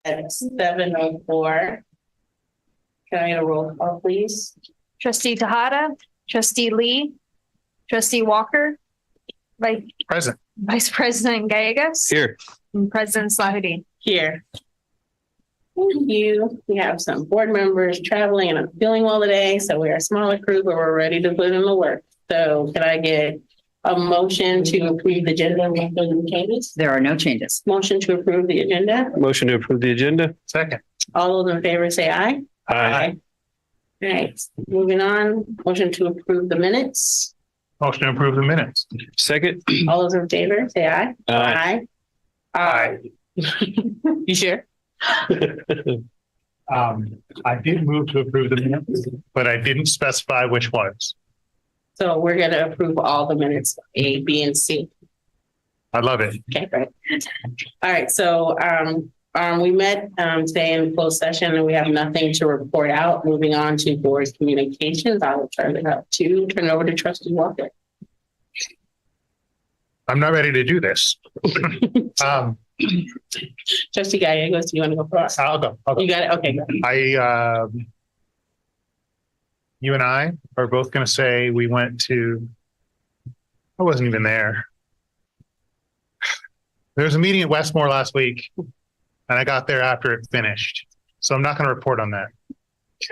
at 7:04. Can I get a roll call, please? Trustee Tejada, Trustee Lee, Trustee Walker, Present. Vice President Gallegos, Here. and President Slahudin. Here. Thank you. We have some board members traveling and I'm feeling well today, so we are a smaller crew, but we're ready to put in the work. So can I get a motion to approve the agenda with any changes? There are no changes. Motion to approve the agenda. Motion to approve the agenda. Second. All those in favor say aye. Aye. All right, moving on. Motion to approve the minutes. Motion to approve the minutes. Second. All those in favor say aye. Aye. Aye. You sure? I did move to approve the minutes, but I didn't specify which ones. So we're gonna approve all the minutes, A, B, and C. I love it. Okay, great. All right, so we met today in closed session and we have nothing to report out. Moving on to board communications, I will turn it over to Trustee Walker. I'm not ready to do this. Trustee Gallegos, do you want to go first? I'll go. You got it? Okay, go. You and I are both going to say we went to, I wasn't even there. There was a meeting at Westmore last week and I got there after it finished. So I'm not going to report on that.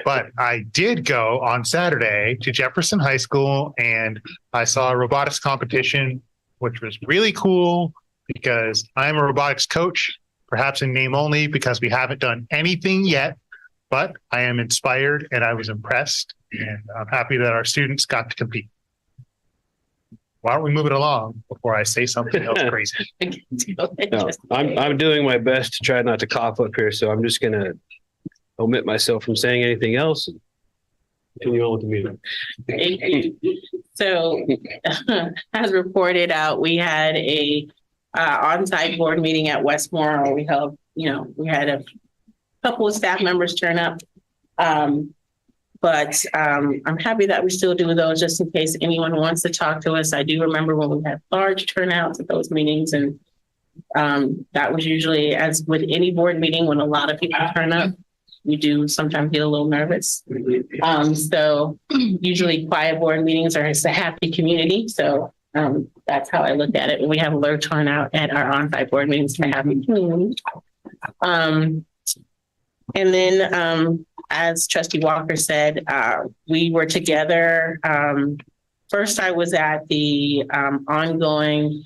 But I did go on Saturday to Jefferson High School and I saw a robotics competition, which was really cool because I'm a robotics coach, perhaps in name only because we haven't done anything yet, but I am inspired and I was impressed and I'm happy that our students got to compete. Why don't we move it along before I say something else crazy? No, I'm doing my best to try not to cough up here, so I'm just going to omit myself from saying anything else and continue on with the meeting. So as reported out, we had a on-site board meeting at Westmore. We had a couple of staff members turn up. But I'm happy that we still do those just in case anyone wants to talk to us. I do remember when we had large turnouts at those meetings, and that was usually, as with any board meeting, when a lot of people turn up, we do sometimes get a little nervous. So usually quiet board meetings are just a happy community. So that's how I looked at it. When we have a low turnout at our on-site board meetings, it's a happy community. And then as Trustee Walker said, we were together. First, I was at the ongoing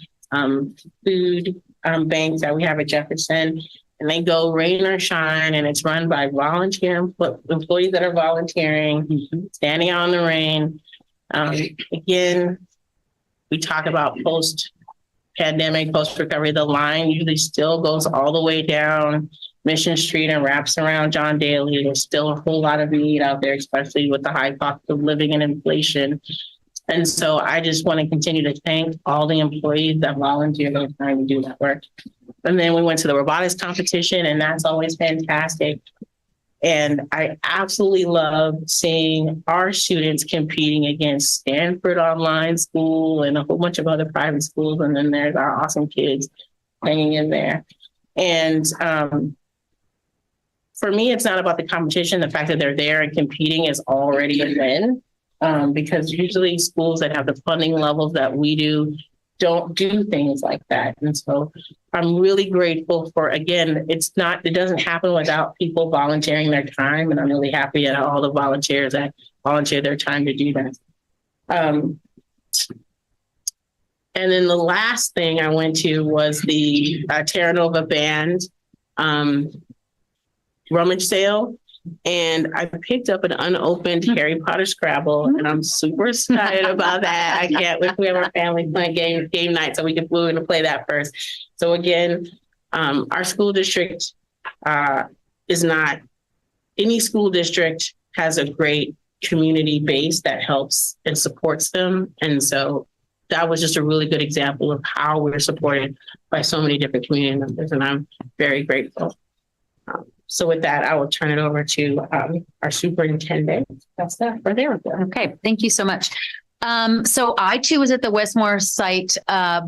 food bank that we have at Jefferson, and they go rain or shine, and it's run by volunteer employees that are volunteering, standing out in the rain. Again, we talk about post-pandemic, post-recovery. The line usually still goes all the way down Mission Street and wraps around John Daly. There's still a whole lot of need out there, especially with the high cost of living and inflation. And so I just want to continue to thank all the employees that volunteer their time to do that work. And then we went to the robotics competition, and that's always fantastic. And I absolutely love seeing our students competing against Stanford Online School and a whole bunch of other private schools. And then there's our awesome kids hanging in there. And for me, it's not about the competition. The fact that they're there and competing is already a win, because usually schools that have the funding levels that we do don't do things like that. And so I'm really grateful for, again, it doesn't happen without people volunteering their time. And I'm really happy at all the volunteers that volunteer their time to do that. And then the last thing I went to was the Terra Nova Band rummage sale. And I picked up an unopened Harry Potter Scrabble, and I'm super excited about that. I can't wait. We have our family playing game night, so we can flew in to play that first. So again, our school district is not, any school district has a great community base that helps and supports them. And so that was just a really good example of how we're supported by so many different community members, and I'm very grateful. So with that, I will turn it over to our superintendent. That's that for there. Okay, thank you so much. So I too was at the Westmore site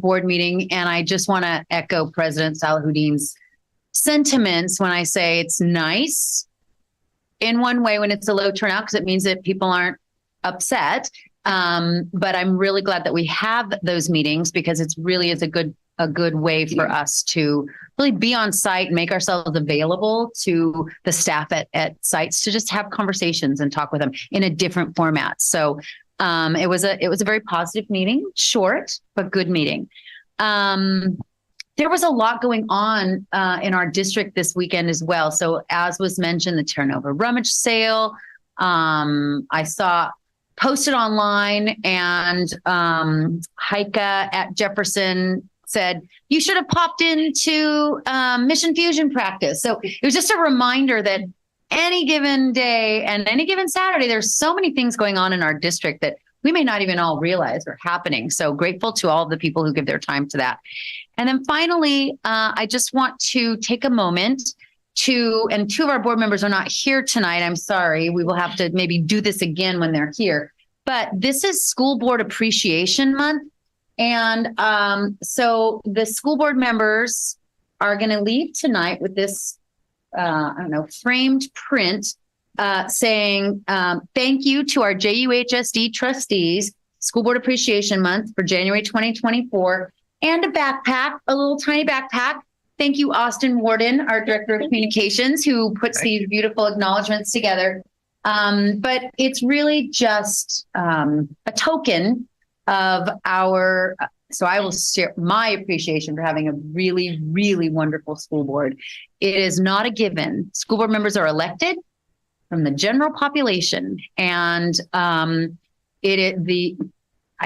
board meeting, and I just want to echo President Salahudin's sentiments when I say it's nice in one way when it's a low turnout, because it means that people aren't upset. But I'm really glad that we have those meetings, because it's really is a good way for us to really be on site and make ourselves available to the staff at sites to just have conversations and talk with them in a different format. So it was a very positive meeting, short, but good meeting. There was a lot going on in our district this weekend as well. So as was mentioned, the turnover rummage sale, I saw posted online, and Heike at Jefferson said, you should have popped into Mission Fusion practice. So it was just a reminder that any given day and any given Saturday, there's so many things going on in our district that we may not even all realize are happening. So grateful to all of the people who give their time to that. And then finally, I just want to take a moment and two of our board members are not here tonight. I'm sorry. We will have to maybe do this again when they're here. But this is School Board Appreciation Month. And so the school board members are going to leave tonight with this, framed print saying, thank you to our JUHSD trustees, School Board Appreciation Month for January 2024, and a backpack, a little tiny backpack. Thank you, Austin Warden, our Director of Communications, who puts these beautiful acknowledgements together. But it's really just a token of so I will share my appreciation for having a really, really wonderful school board. It is not a given. School board members are elected from the general population. And I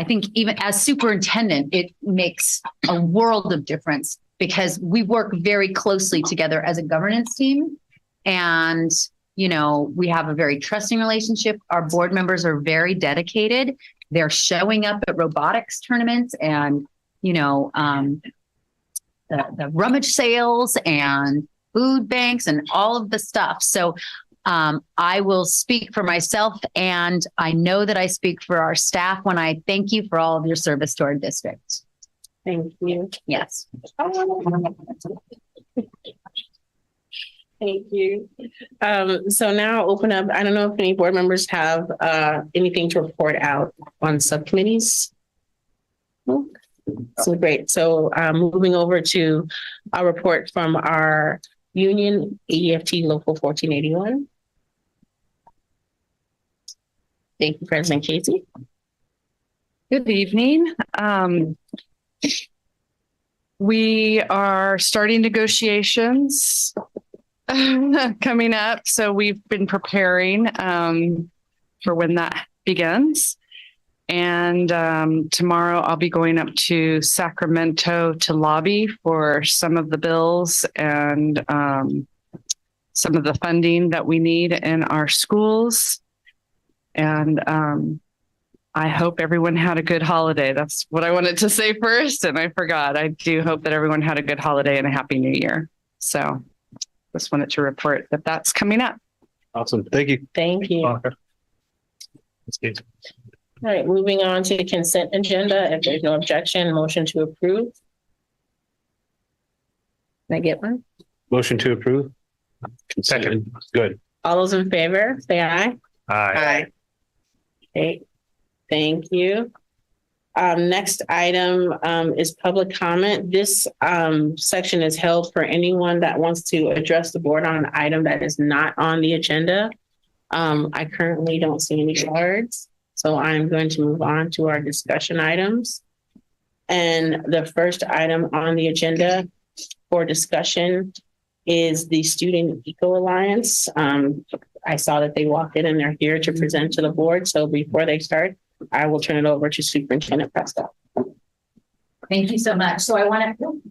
think even as superintendent, it makes a world of difference, because we work very closely together as a governance team. And, we have a very trusting relationship. Our board members are very dedicated. They're showing up at robotics tournaments and, the rummage sales and food banks and all of the stuff. So I will speak for myself, and I know that I speak for our staff when I thank you for all of your service to our district. Thank you. Yes. Thank you. So now I'll open up. I don't know if any board members have anything to report out on subcommittees. No? So great. So moving over to our report from our union, ADFT Local 1481. Thank you, President Casey. Good evening. We are starting negotiations coming up. So we've been preparing for when that begins. And tomorrow I'll be going up to Sacramento to lobby for some of the bills and some of the funding that we need in our schools. And I hope everyone had a good holiday. That's what I wanted to say first, and I forgot. I do hope that everyone had a good holiday and a happy new year. So just wanted to report that that's coming up. Awesome. Thank you. Thank you. All That's good. right, moving on to the consent agenda. If there's no objection, motion to approve. Can I get one? Motion to approve. Second. Good. All those in favor, say aye. Aye. Okay, thank you. Next item is public comment. This section is held for anyone that wants to address the board on an item that is not on the agenda. I currently don't see any cards, so I'm going to move on to our discussion items. And the first item on the agenda for discussion is the Student Eco Alliance. I saw that they walked in and they're here to present to the board. So before they start, I will turn it over to Superintendent Prescott. Thank you so much. So I want to,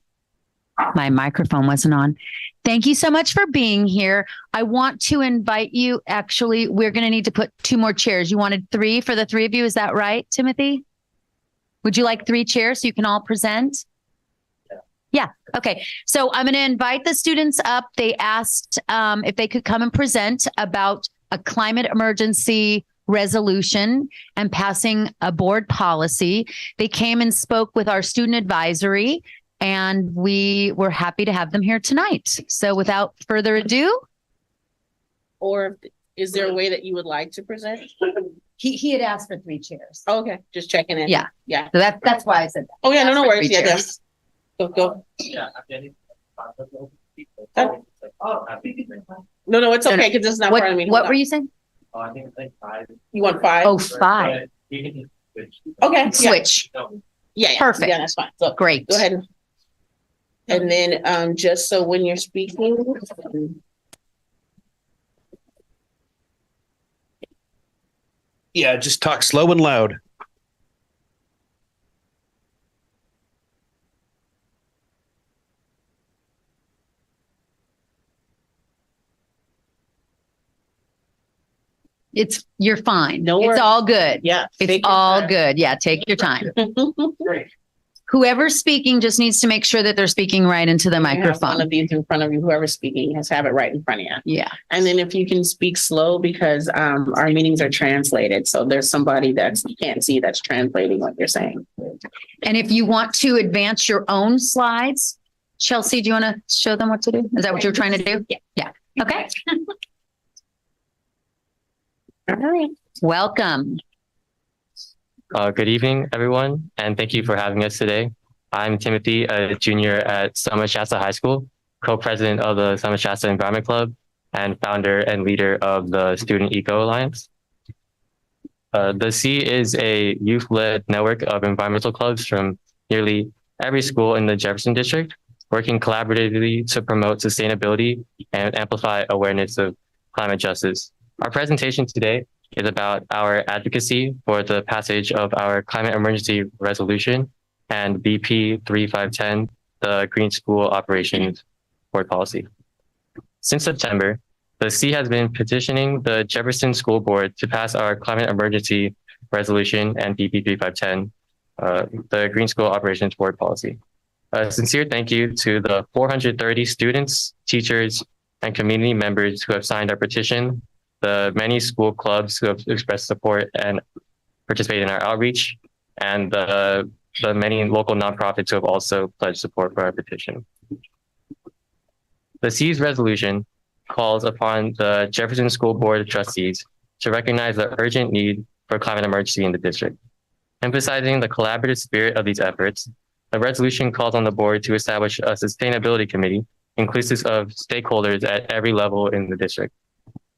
my microphone wasn't on. Thank you so much for being here. I want to invite you. Actually, we're going to need to put 2 more chairs. You wanted 3 for the 3 of you. Is that right, Timothy? Would you like 3 chairs so you can all present? Yeah. Okay. So I'm going to invite the students up. They asked if they could come and present about a climate emergency resolution and passing a board policy. They came and spoke with our student advisory, and we were happy to have them here tonight. So without further ado, Or is there a way that you would like to present? he had asked for 3 chairs. Okay, just checking in. Yeah. Yeah. So that's why I said that. Oh, yeah, no Asked for worries. 3 Yeah, yeah. chairs. Go. No, it's okay because it's not part of me. What were you saying? I think it's like 5. You want 5? Oh, 5. You can just switch. Okay. Yeah. Switch. Yeah. Perfect. Yeah, that's fine. So Great. go ahead. And then, just so when you're speaking, Yeah, just talk slow and loud. You're fine. No It's worries. all good. yeah. It's all good. Yeah, take your time. Great. Whoever's speaking just needs to make sure that they're speaking right into the One microphone. of these in front of you, whoever's speaking has to have it right in front of you. Yeah. And then if you can speak slow because our meetings are translated. So there's somebody that you can't see that's translating what you're saying. And if you want to advance your own slides, Chelsea, do you want to show them what to do? Is that what you're trying to do? Yeah. Okay. All right. Welcome. Good evening, everyone, and thank you for having us today. I'm Timothy, a junior at Summit Shasta High School, co-president of the Summit Shasta Environment Club, and founder and leader of the Student Eco Alliance. The C is a youth-led network of environmental clubs from nearly every school in the Jefferson district, working collaboratively to promote sustainability and amplify awareness of climate justice. Our presentation today is about our advocacy for the passage of our climate emergency resolution and BP 3510, the Green School Operations Board Policy. Since September, the C has been petitioning the Jefferson School Board to pass our climate emergency resolution and BP 3510, the Green School Operations Board Policy. A sincere thank you to the 430 students, teachers, and community members who have signed our petition, the many school clubs who have expressed support and participated in our outreach, and the many local nonprofits who have also pledged support for our petition. The C's resolution calls upon the Jefferson School Board of Trustees to recognize the urgent need for climate emergency in the district. Emphasizing the collaborative spirit of these efforts, the resolution calls on the board to establish a sustainability committee inclusive of stakeholders at every level in the district.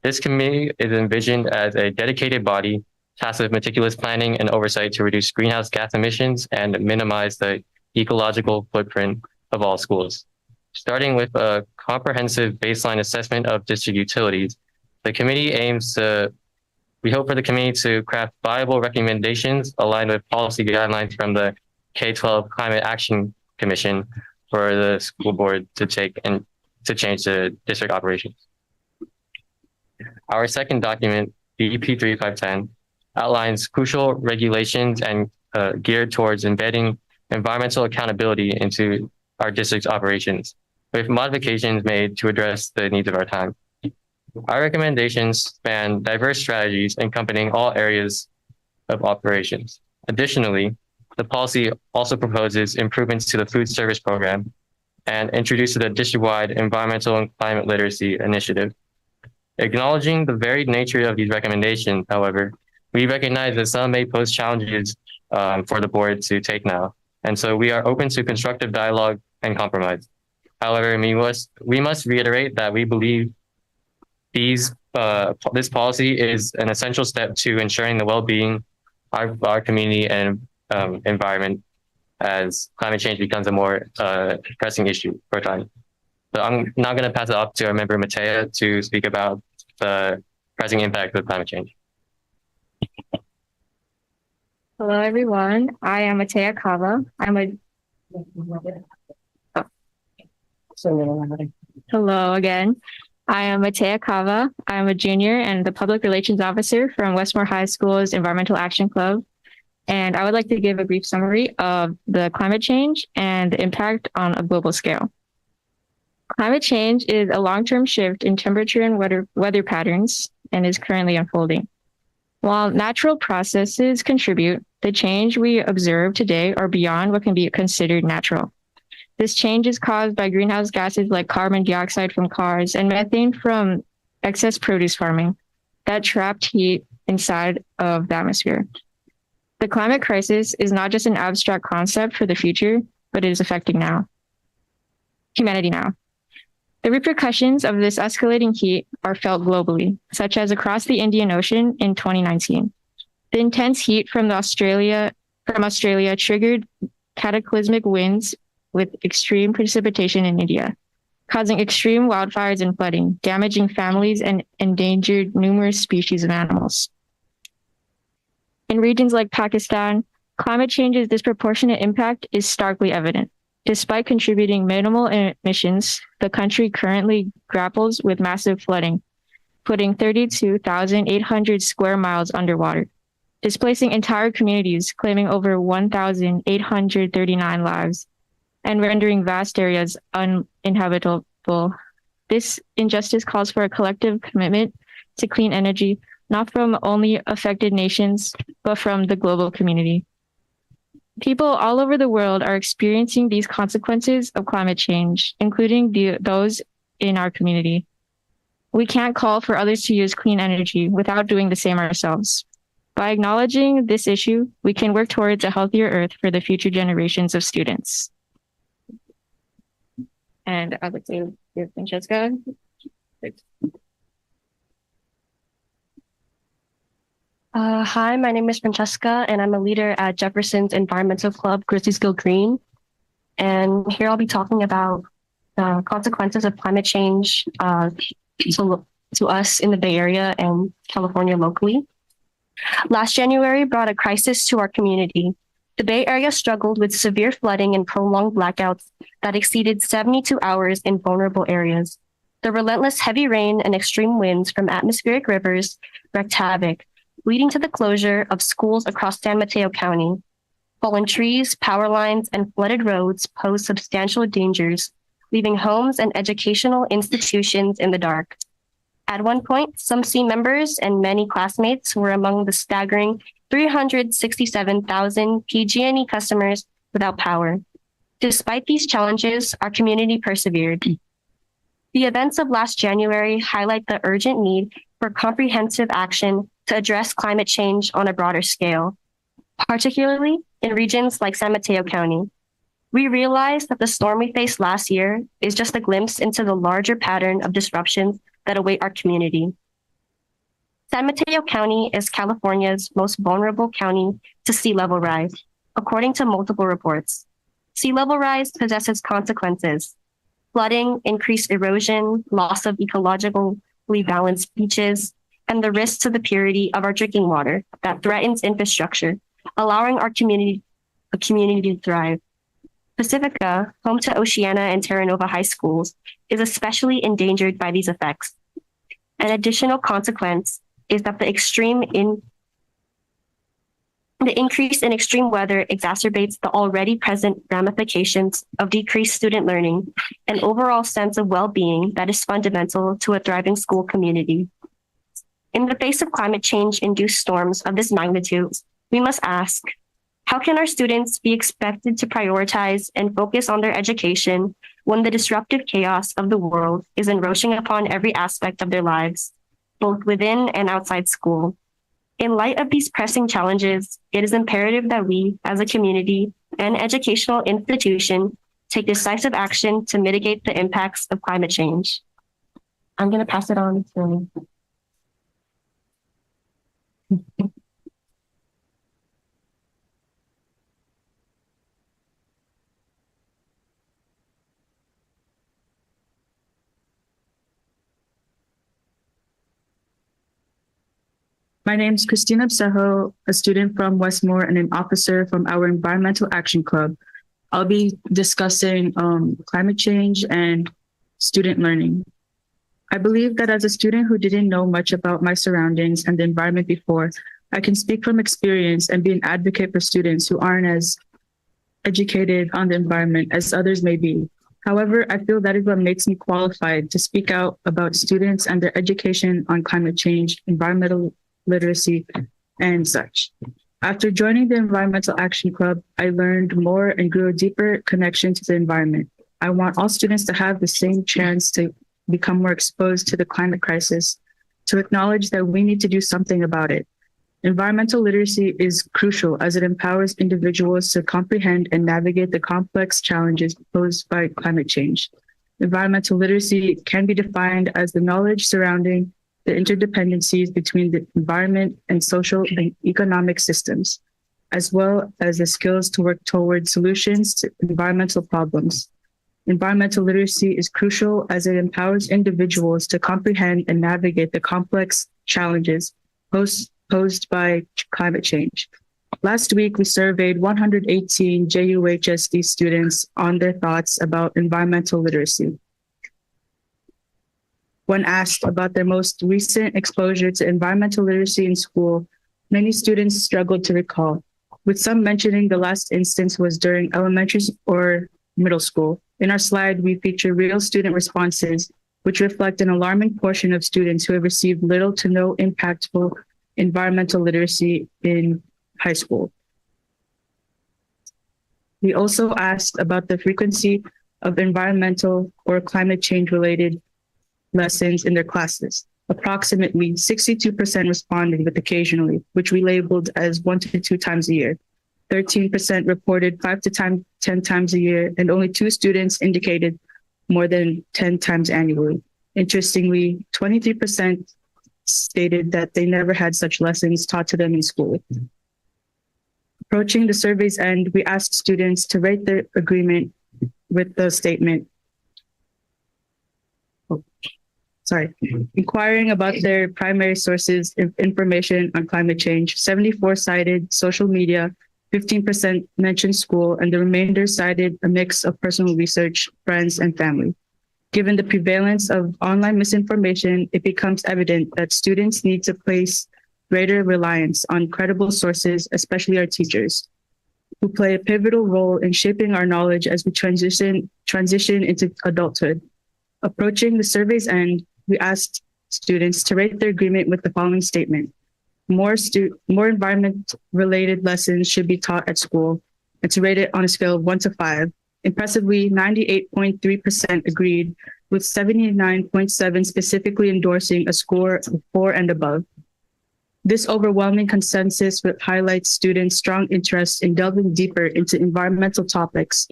This committee is envisioned as a dedicated body tasked with meticulous planning and oversight to reduce greenhouse gas emissions and minimize the ecological footprint of all schools. Starting with a comprehensive baseline assessment of district utilities, the committee we hope for the committee to craft viable recommendations aligned with policy guidelines from the K-12 Climate Action Commission for the school board to take and to change the district operations. Our second document, BP 3510, outlines crucial regulations and geared towards embedding environmental accountability into our district's operations, with modifications made to address the needs of our time. Our recommendations span diverse strategies encompassing all areas of operations. Additionally, the policy also proposes improvements to the food service program and introduces a district-wide environmental and climate literacy initiative. Acknowledging the varied nature of these recommendations, however, we recognize that some may pose challenges for the board to take now. And so we are open to constructive dialogue and compromise. However, we must reiterate that we believe this policy is an essential step to ensuring the well-being of our community and environment as climate change becomes a more pressing issue for time. So I'm now going to pass it off to our member Matea to speak about the pressing impact of climate change. Hello, everyone. I am Matea Kava. Hello again. I am Matea Kava. I'm a junior and the public relations officer from Westmore High School's Environmental Action Club. And I would like to give a brief summary of the climate change and the impact on a global scale. Climate change is a long-term shift in temperature and weather patterns and is currently unfolding. While natural processes contribute, the change we observe today are beyond what can be considered natural. This change is caused by greenhouse gases like carbon dioxide from cars and methane from excess produce farming that trapped heat inside of the atmosphere. The climate crisis is not just an abstract concept for the future, but it is affecting humanity now. The repercussions of this escalating heat are felt globally, such as across the Indian Ocean in 2019. The intense heat from Australia triggered cataclysmic winds with extreme precipitation in India, causing extreme wildfires and flooding, damaging families and endangered numerous species of animals. In regions like Pakistan, climate change's disproportionate impact is starkly evident. Despite contributing minimal emissions, the country currently grapples with massive flooding, putting 32,800 square miles underwater, displacing entire communities, claiming over 1,839 lives, and rendering vast areas uninhabitable. This injustice calls for a collective commitment to clean energy, not from only affected nations, but from the global community. People all over the world are experiencing these consequences of climate change, including those in our community. We can't call for others to use clean energy without doing the same ourselves. By acknowledging this issue, we can work towards a healthier earth for the future generations of students. And I'd like to give Francesca. Hi, my name is Francesca, and I'm a leader at Jefferson's environmental club, Grizzlies Go Green. And here I'll be talking about the consequences of climate change to us in the Bay Area and California locally. Last January brought a crisis to our community. The Bay Area struggled with severe flooding and prolonged blackouts that exceeded 72 hours in vulnerable areas. The relentless heavy rain and extreme winds from atmospheric rivers wreaked havoc, leading to the closure of schools across San Mateo County. Fallen trees, power lines, and flooded roads pose substantial dangers, leaving homes and educational institutions in the dark. At one point, some C members and many classmates were among the staggering 367,000 PG&E customers without power. Despite these challenges, our community persevered. The events of last January highlight the urgent need for comprehensive action to address climate change on a broader scale, particularly in regions like San Mateo County. We realize that the storm we faced last year is just a glimpse into the larger pattern of disruptions that await our community. San Mateo County is California's most vulnerable county to sea level rise, according to multiple reports. Sea level rise possesses consequences: flooding, increased erosion, loss of ecologically balanced beaches, and the risk to the purity of our drinking water that threatens infrastructure, allowing our community to thrive. Pacifica, home to Oceana and Terra Nova high schools, is especially endangered by these effects. An additional consequence is that the increase in extreme weather exacerbates the already present ramifications of decreased student learning and overall sense of well-being that is fundamental to a thriving school community. In the face of climate change-induced storms of this magnitude, we must ask, how can our students be expected to prioritize and focus on their education when the disruptive chaos of the world is encroaching upon every aspect of their lives, both within and outside school? In light of these pressing challenges, it is imperative that we, as a community and educational institution, take decisive action to mitigate the impacts of climate change. I'm going to pass it on to My name is Christina Absejo, a student from Westmore and an officer from our Environmental Action Club. I'll be discussing climate change and student learning. I believe that as a student who didn't know much about my surroundings and the environment before, I can speak from experience and be an advocate for students who aren't as educated on the environment as others may be. However, I feel that is what makes me qualified to speak out about students and their education on climate change, environmental literacy, and such. After joining the Environmental Action Club, I learned more and grew a deeper connection to the environment. I want all students to have the same chance to become more exposed to the climate crisis, to acknowledge that we need to do something about it. Environmental literacy is crucial as it empowers individuals to comprehend and navigate the complex challenges posed by climate change. Environmental literacy can be defined as the knowledge surrounding the interdependencies between the environment and social and economic systems, as well as the skills to work toward solutions to environmental problems. Environmental literacy is crucial as it empowers individuals to comprehend and navigate the complex challenges posed by climate change. Last week, we surveyed 118 JUHSD students on their thoughts about environmental literacy. When asked about their most recent exposure to environmental literacy in school, many students struggled to recall, with some mentioning the last instance was during elementary or middle school. In our slide, we feature real student responses, which reflect an alarming portion of students who have received little to no impactful environmental literacy in high school. We also asked about the frequency of environmental or climate change related lessons in their classes. Approximately 62% responded with occasionally, which we labeled as 1 to 2 times a year. 13% reported 5 to 10 times a year, and only 2 students indicated more than 10 times annually. Interestingly, 23% stated that they never had such lessons taught to them in school. Approaching the survey's end, we asked students to rate their agreement with the statement. Inquiring about their primary sources of information on climate change, 74 cited social media, 15% mentioned school, and the remainder cited a mix of personal research, friends, and family. Given the prevalence of online misinformation, it becomes evident that students need to place greater reliance on credible sources, especially our teachers, who play a pivotal role in shaping our knowledge as we transition into adulthood. Approaching the survey's end, we asked students to rate their agreement with the following statement. More environment-related lessons should be taught at school, and to rate it on a scale of 1 to 5. Impressively, 98.3% agreed, with 79.7% specifically endorsing a score of 4 and above. This overwhelming consensus highlights students' strong interest in delving deeper into environmental topics,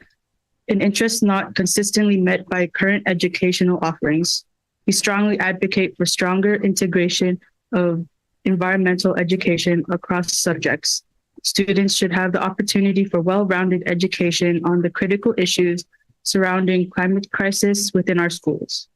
an interest not consistently met by current educational offerings. We strongly advocate for stronger integration of environmental education across subjects. Students should have the opportunity for well-rounded education on the critical issues surrounding climate crisis within our schools.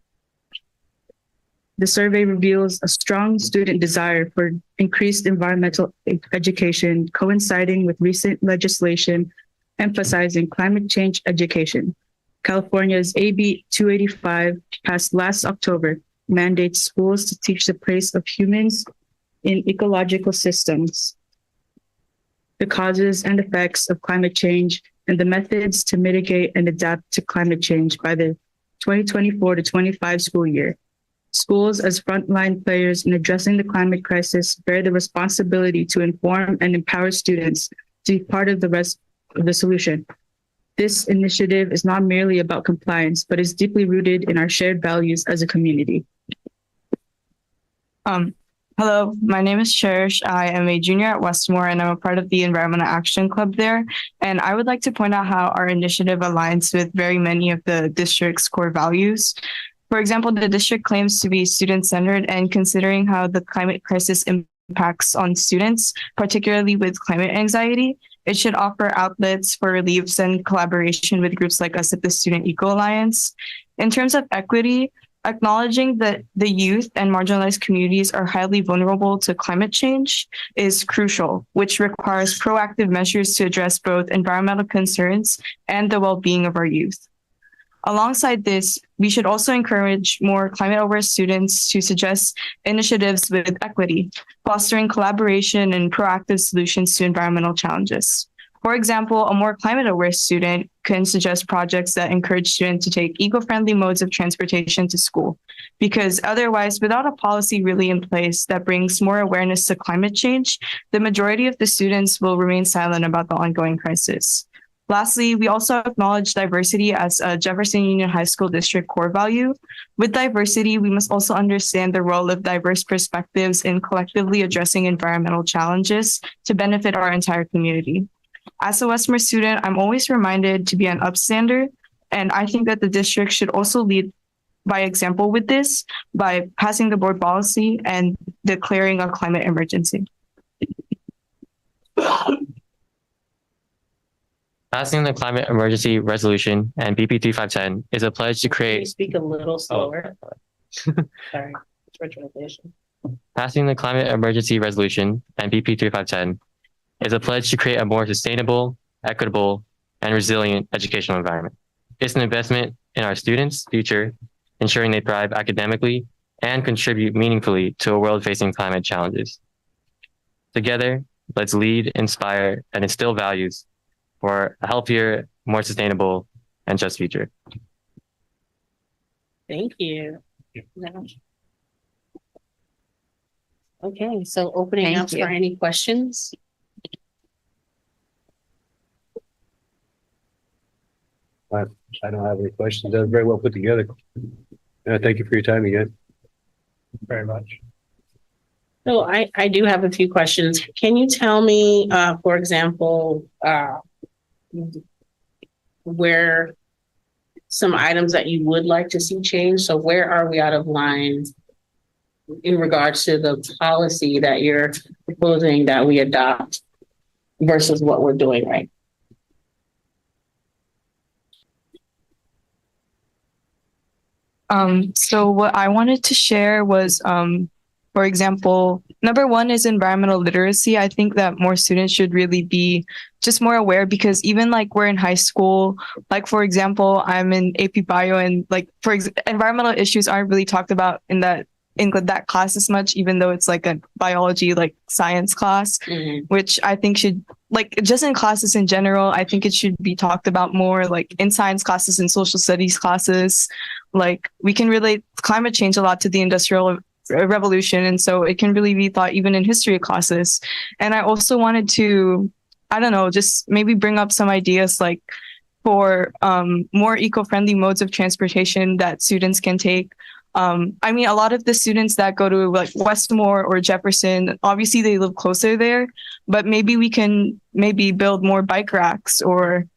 The survey reveals a strong student desire for increased environmental education, coinciding with recent legislation emphasizing climate change education. California's AB 285, passed last October, mandates schools to teach the place of humans in ecological systems, the causes and effects of climate change, and the methods to mitigate and adapt to climate change by the 2024 to 25 school year. Schools, as frontline players in addressing the climate crisis, bear the responsibility to inform and empower students to be part of the solution. This initiative is not merely about compliance, but is deeply rooted in our shared values as a community. Hello, my name is Cherish. I am a junior at Westmore and I'm a part of the Environmental Action Club there. And I would like to point out how our initiative aligns with very many of the district's core values. For example, the district claims to be student-centered, and considering how the climate crisis impacts on students, particularly with climate anxiety, it should offer outlets for reliefs and collaboration with groups like us at the Student Eco Alliance. In terms of equity, acknowledging that the youth and marginalized communities are highly vulnerable to climate change is crucial, which requires proactive measures to address both environmental concerns and the well-being of our youth. Alongside this, we should also encourage more climate-aware students to suggest initiatives with equity, fostering collaboration and proactive solutions to environmental challenges. For example, a more climate aware student can suggest projects that encourage students to take eco-friendly modes of transportation to school. Because otherwise, without a policy really in place that brings more awareness to climate change, the majority of the students will remain silent about the ongoing crisis. Lastly, we also acknowledge diversity as a Jefferson Union High School District core value. With diversity, we must also understand the role of diverse perspectives in collectively addressing environmental challenges to benefit our entire community. As a Westmore student, I'm always reminded to be an upstander, and I think that the district should also lead by example with this by passing the board policy and declaring a climate emergency. Passing the climate emergency resolution and BP 3510 is a pledge to Can you create. speak a little slower? Sorry, it's for translation. Passing the climate emergency resolution and BP 3510 is a pledge to create a more sustainable, equitable, and resilient educational environment. It's an investment in our students' future, ensuring they thrive academically and contribute meaningfully to a world facing climate challenges. Together, let's lead, inspire, and instill values for a healthier, more sustainable, and just future. Thank you. Okay, so opening Thank up you. for any questions? I don't have any questions. That was very well put together. Thank you for your time again. Very much. So I do have a few questions. Can you tell me, for example, where some items that you would like to see changed? So where are we out of line in regards to the policy that you're proposing that we adopt versus what we're doing right? So what I wanted to share was, for example, number one is environmental literacy. I think that more students should really be just more aware because even like we're in high school, like for example, I'm in AP Bio and like environmental issues aren't really talked about in that class as much, even though it's like a biology, like science class, which I think should like just in classes in general, I think it should be talked about more like in science classes and social studies classes. Like we can relate climate change a lot to the Industrial Revolution. And so it can really be thought even in history classes. And I also wanted to, I don't know, just maybe bring up some ideas like for more eco-friendly modes of transportation that students can take. I mean, a lot of the students that go to like Westmore or Jefferson, obviously they live closer there, but maybe we can build more bike racks or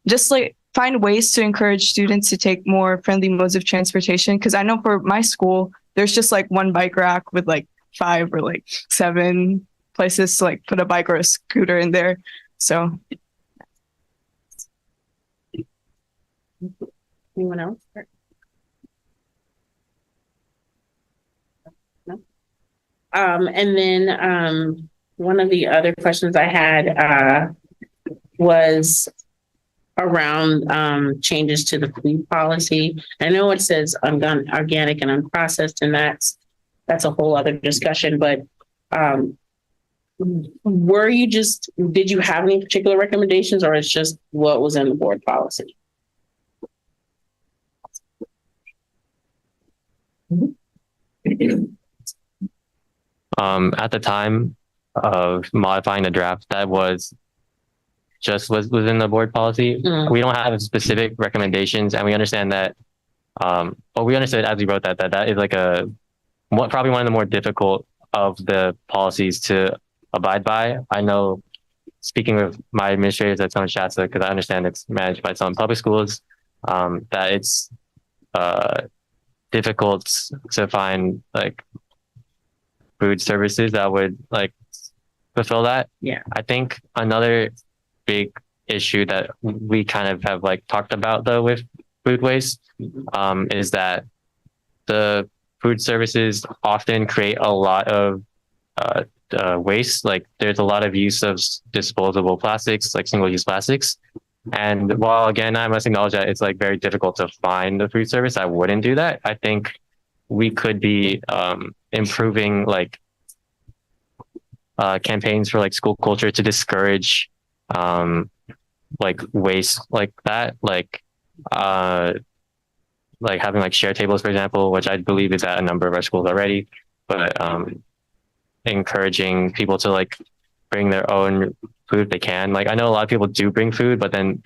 just like find ways to encourage students to take more friendly modes of transportation. Cause I know for my school, there's just like one bike rack with like 5 or like 7 places to like put a bike or a scooter in there. So. Anyone else? No. And then one of the other questions I had was around changes to the food policy. I know it says organic and unprocessed, and that's a whole other discussion, but did you have any particular recommendations or it's just what was in the board policy? At the time of modifying the draft, that was within the board policy. We don't have specific recommendations, and we understand that. We understood as we wrote that is like probably one of the more difficult of the policies to abide by. I know, speaking with my administrators at Summit Shasta, because I understand it's managed by some public schools, that it's difficult to find like food services that would like fulfill that. Yeah, I think another big issue that we kind of have like talked about though with food waste is that the food services often create a lot of waste. Like there's a lot of use of disposable plastics, like single-use plastics. And while again, I must acknowledge that it's like very difficult to find the food service, I wouldn't do that. I think we could be improving like campaigns for like school culture to discourage like waste like that, like having like share tables, for example, which I believe is at a number of our schools already, but encouraging people to like bring their own food if they can. Like I know a lot of people do bring food, but then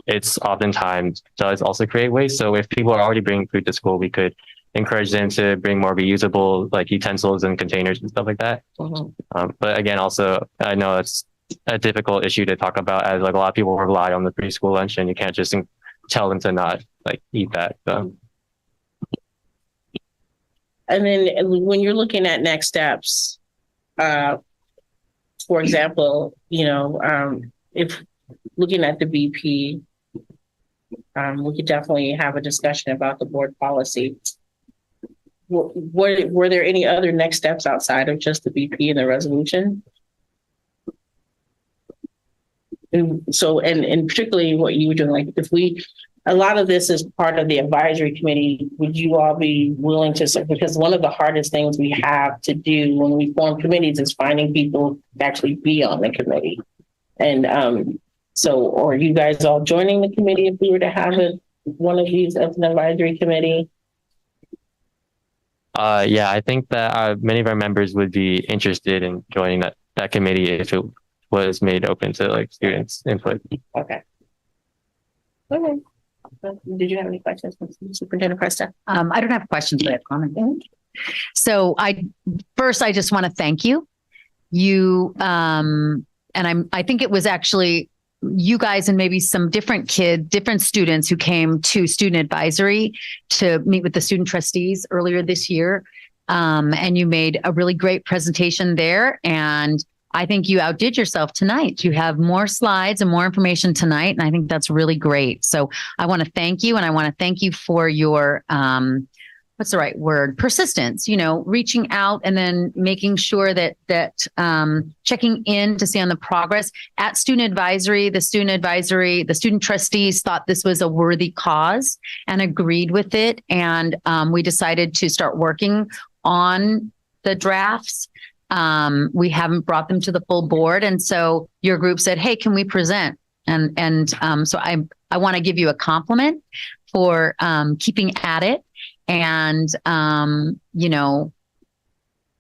it's oftentimes does also create waste. So if people are already bringing food to school, we could encourage them to bring more reusable like utensils and containers and stuff like that. But again, also I know it's a difficult issue to talk about, as like a lot of people rely on the preschool lunch, and you can't just tell them to not like eat that. So. And then when you're looking at next steps, for example, if looking at the BP, we could definitely have a discussion about the board policy. Were there any other next steps outside of just the BP and the resolution? And so, and particularly what you were doing, like a lot of this is part of the advisory committee. Would you all be willing to, because one of the hardest things we have to do when we form committees is finding people to actually be on the committee. And so, are you guys all joining the committee if we were to have one of these as an advisory committee? Yeah, I think that many of our members would be interested in joining that committee if it was made open to like students' input. Okay. Did you have any questions, Superintendent Presta? I don't have questions, but I have comments. So I just want to thank you. I think it was actually you guys and maybe some different students who came to student advisory to meet with the student trustees earlier this year. And you made a really great presentation there. And I think you outdid yourself tonight. You have more slides and more information tonight. And I think that's really great. So I want to thank you. And I want to thank you for your, what's the right word? Persistence, reaching out and then making sure that checking in to see on the progress at student advisory, the student trustees thought this was a worthy cause and agreed with it. And we decided to start working on the drafts. We haven't brought them to the full board. And so your group said, hey, can we present? So I want to give you a compliment for keeping at it and,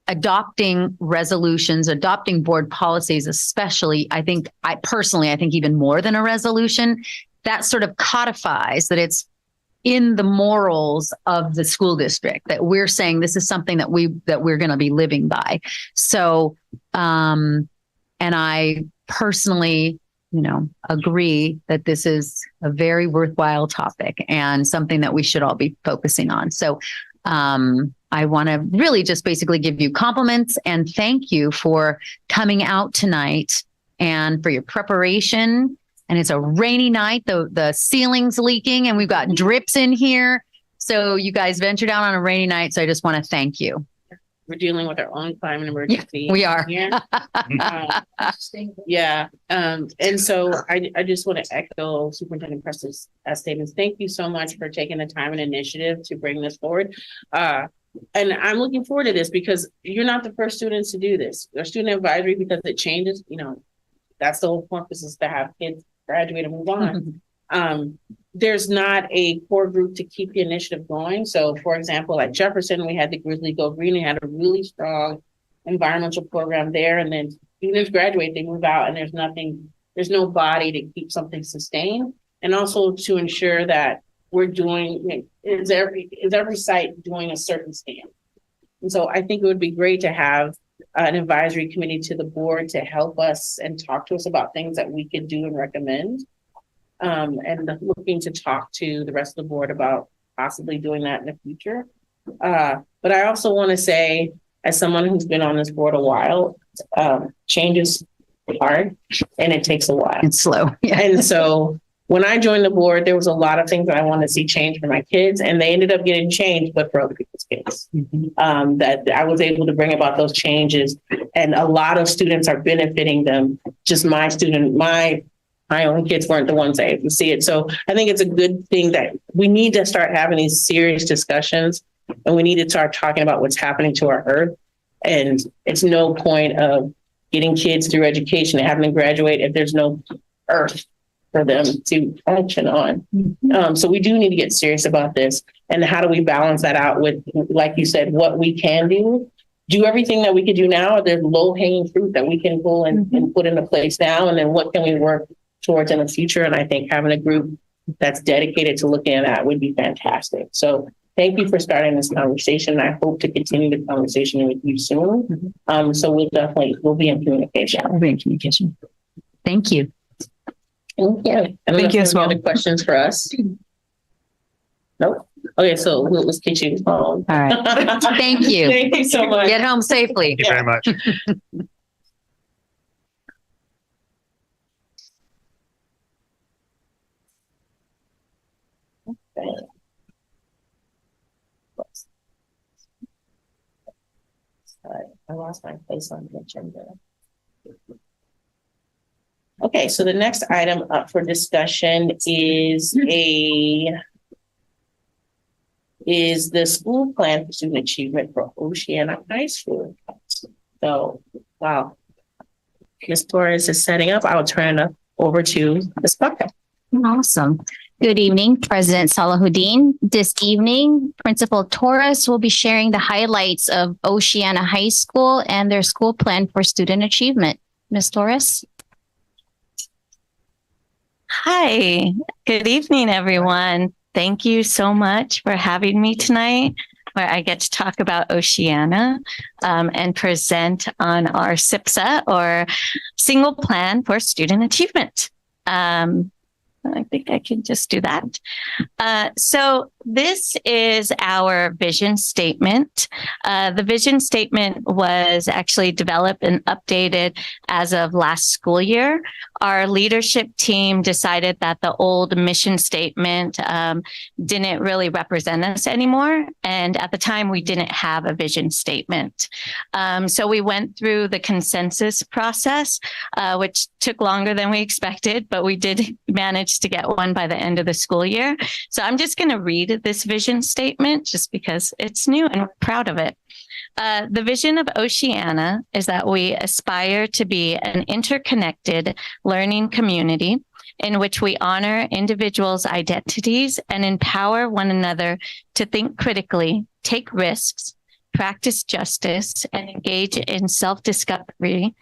adopting resolutions, adopting board policies, especially, I think even more than a resolution, that sort of codifies that it's in the morals of the school district, that we're saying this is something that we're going to be living by. So, and I personally, agree that this is a very worthwhile topic and something that we should all be focusing on. So, I want to really just basically give you compliments and thank you for coming out tonight and for your preparation. And it's a rainy night, the ceiling's leaking and we've got drips in here. So you guys ventured out on a rainy night. So I just want to thank you. We're dealing with our own climate emergency. Yeah, we are. Yeah. And so I just want to echo Superintendent Presta's statements. Thank you so much for taking the time and initiative to bring this forward. And I'm looking forward to this because you're not the first students to do this. Our student advisory, because it changes, that's the whole purpose, is to have kids graduate and move on. There's not a core group to keep the initiative going. So for example, at Jefferson, we had the Grizzly Go Green. We had a really strong environmental program there. And then students graduate, they move out and there's no body to keep something sustained. And also to ensure that we're doing, is every site doing a certain stand? And so I think it would be great to have an advisory committee to the board to help us and talk to us about things that we could do and recommend. And looking to talk to the rest of the board about possibly doing that in the future. But I also want to say, as someone who's been on this board a while, change is hard and it takes a while. It's slow. Yeah. And so when I joined the board, there was a lot of things that I wanted to see change for my kids, and they ended up getting changed, but for other people's kids. That I was able to bring about those changes, and a lot of students are benefiting them. Just my own kids weren't the ones that could see it. So I think it's a good thing that we need to start having these serious discussions, and we need to start talking about what's happening to our earth. And it's no point of getting kids through education and having them graduate if there's no earth for them to function on. So we do need to get serious about this. And how do we balance that out with, like you said, what we can do everything that we can do now, or there's low hanging fruit that we can pull and put into place now. And then what can we work towards in the future? And I think having a group that's dedicated to looking at that would be fantastic. So thank you for starting this conversation. I hope to continue the conversation with you soon. So we'll be in communication. We'll be in communication. Thank you. Yeah. Thank you as well. Other questions for us? Nope. Okay, so we'll just get you home. All right. Thank you. Thank you so much. Get home safely. Thank you very much. Sorry, I lost my place on the agenda. Okay, so the next item up for discussion is the school plan for student achievement for Oceana High School. So, wow. Ms. Torres is setting up. I'll turn it over to Ms. Bucker. Awesome. Good evening, President Salahuddin. This evening, Principal Torres will be sharing the highlights of Oceana High School and their school plan for student achievement. Ms. Torres? Hi, good evening, everyone. Thank you so much for having me tonight, where I get to talk about Oceana and present on our SIPSA, or Single Plan for Student Achievement. I think I can just do that. So this is our vision statement. The vision statement was actually developed and updated as of last school year. Our leadership team decided that the old mission statement didn't really represent us anymore. And at the time, we didn't have a vision statement. So we went through the consensus process, which took longer than we expected, but we did manage to get one by the end of the school year. So I'm just going to read this vision statement just because it's new and we're proud of it. The vision of Oceana is that we aspire to be an interconnected learning community in which we honor individuals' identities and empower one another to think critically, take risks, practice justice, and engage in self-discovery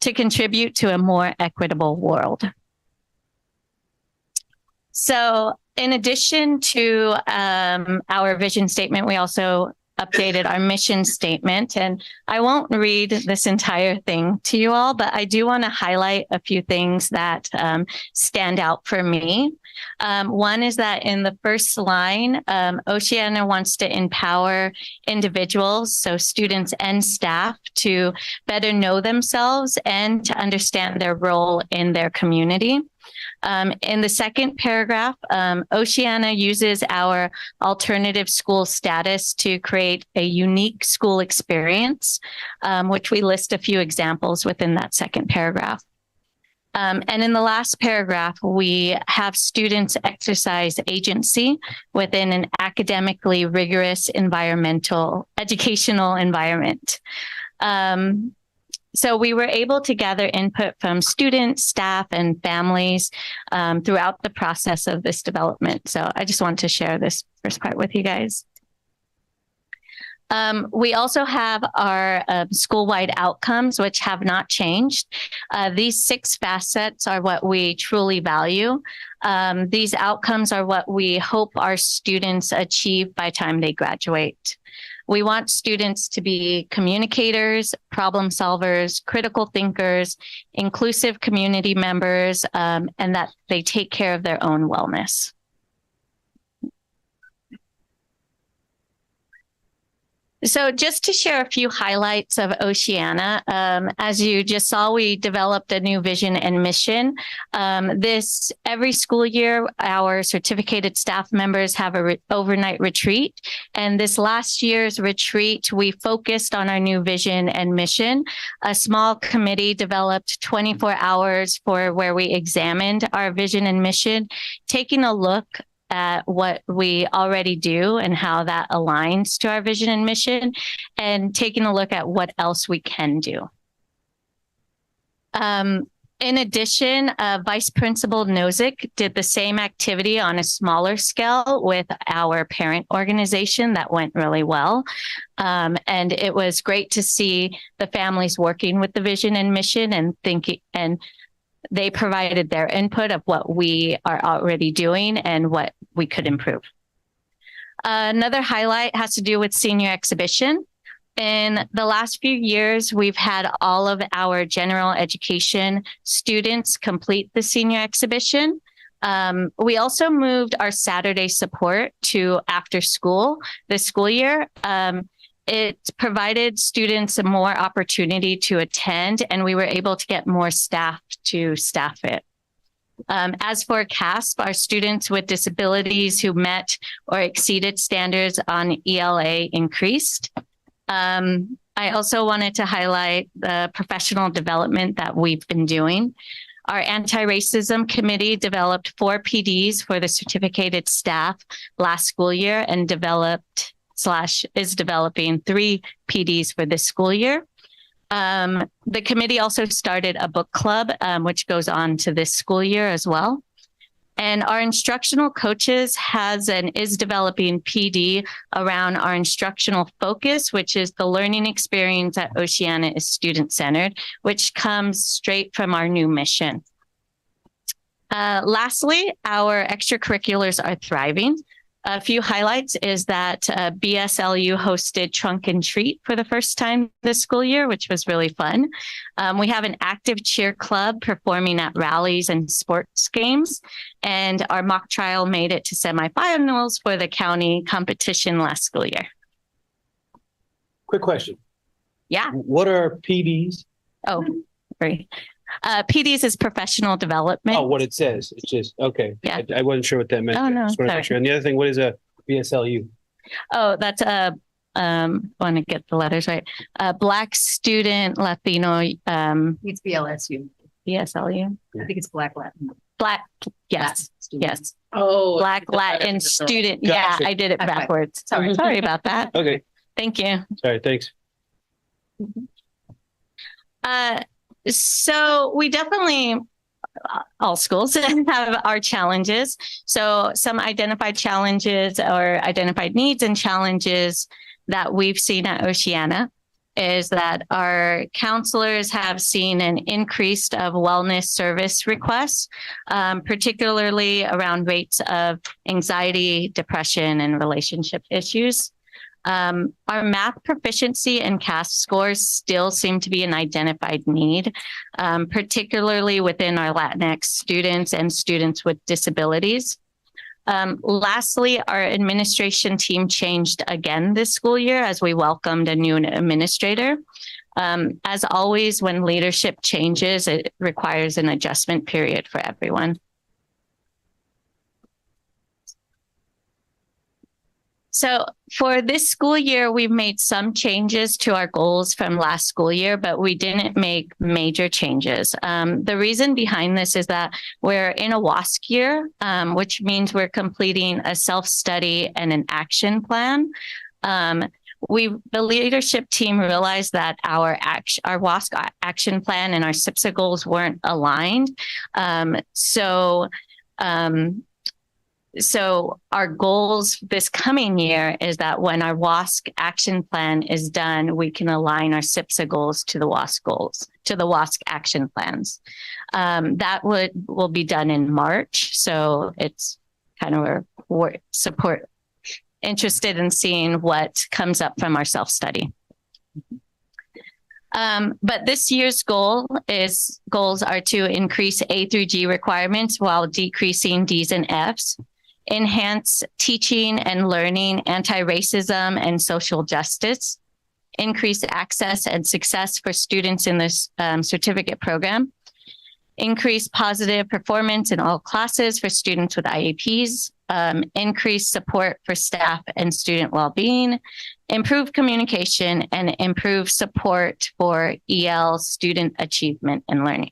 to contribute to a more equitable world. So in addition to our vision statement, we also updated our mission statement. And I won't read this entire thing to you all, but I do want to highlight a few things that stand out for me. One is that in the first line, Oceana wants to empower individuals, so students and staff, to better know themselves and to understand their role in their community. In the second paragraph, Oceana uses our alternative school status to create a unique school experience, which we list a few examples within that second paragraph. And in the last paragraph, we have students exercise agency within an academically rigorous educational environment. So we were able to gather input from students, staff, and families throughout the process of this development. So I just want to share this first part with you guys. We also have our school-wide outcomes, which have not changed. These 6 facets are what we truly value. These outcomes are what we hope our students achieve by the time they graduate. We want students to be communicators, problem solvers, critical thinkers, inclusive community members, and that they take care of their own wellness. So just to share a few highlights of Oceana, as you just saw, we developed a new vision and mission. Every school year, our certificated staff members have an overnight retreat. And this last year's retreat, we focused on our new vision and mission. A small committee developed 24 hours where we examined our vision and mission, taking a look at what we already do and how that aligns to our vision and mission, and taking a look at what else we can do. In addition, Vice Principal Nozick did the same activity on a smaller scale with our parent organization that went really well. And it was great to see the families working with the vision and mission and thinking, and they provided their input of what we are already doing and what we could improve. Another highlight has to do with senior exhibition. In the last few years, we've had all of our general education students complete the senior exhibition. We also moved our Saturday support to after school this school year. It provided students a more opportunity to attend, and we were able to get more staff to staff it. As for CASP, our students with disabilities who met or exceeded standards on ELA increased. I also wanted to highlight the professional development that we've been doing. Our anti-racism committee developed 4 PDs for the certificated staff last school year and is developing 3 PDs for this school year. The committee also started a book club, which goes on to this school year as well. And our instructional coaches is developing PD around our instructional focus, which is the learning experience at Oceana is student-centered, which comes straight from our new mission. Lastly, our extracurriculars are thriving. A few highlights is that BSLU hosted Trunk and Treat for the first time this school year, which was really fun. We have an active cheer club performing at rallies and sports games, and our mock trial made it to semifinals for the county competition last school year. Quick question. Yeah. What are PDs? Oh, sorry. PDs is professional development. Oh, what it says. It's just, okay. Yeah. I wasn't sure what that meant. Oh, no, Just wanted to make sure. And the other thing, what is a BSLU? Oh, that's want to get the letters right. Black Student Latino. It's BLSU. BSLU. I think it's Black Latin. Black. Yes. Yes. Oh. Black Latin Student. Gotcha. Yeah, I did it backwards. Sorry about that. Okay. Thank you. Sorry. Thanks. So we definitely, all schools have our challenges. So some identified challenges or identified needs and challenges that we've seen at Oceana is that our counselors have seen an increase of wellness service requests, particularly around rates of anxiety, depression, and relationship issues. Our math proficiency and CAST scores still seem to be an identified need, particularly within our Latinx students and students with disabilities. Lastly, our administration team changed again this school year as we welcomed a new administrator. As always, when leadership changes, it requires an adjustment period for everyone. So for this school year, we've made some changes to our goals from last school year, but we didn't make major changes. The reason behind this is that we're in a WASC year, which means we're completing a self-study and an action plan. The leadership team realized that our WASC action plan and our SIPSA goals weren't aligned. So our goals this coming year is that when our WASC action plan is done, we can align our SIPSA goals to the WASC goals, to the WASC action plans. That will be done in March. So it's kind of we're interested in seeing what comes up from our self-study. But this year's goals are to increase A through G requirements while decreasing D's and F's. Enhance teaching and learning anti-racism and social justice, increase access and success for students in this certificate program, increase positive performance in all classes for students with IEPs, increase support for staff and student well-being, improve communication, and improve support for EL student achievement and learning.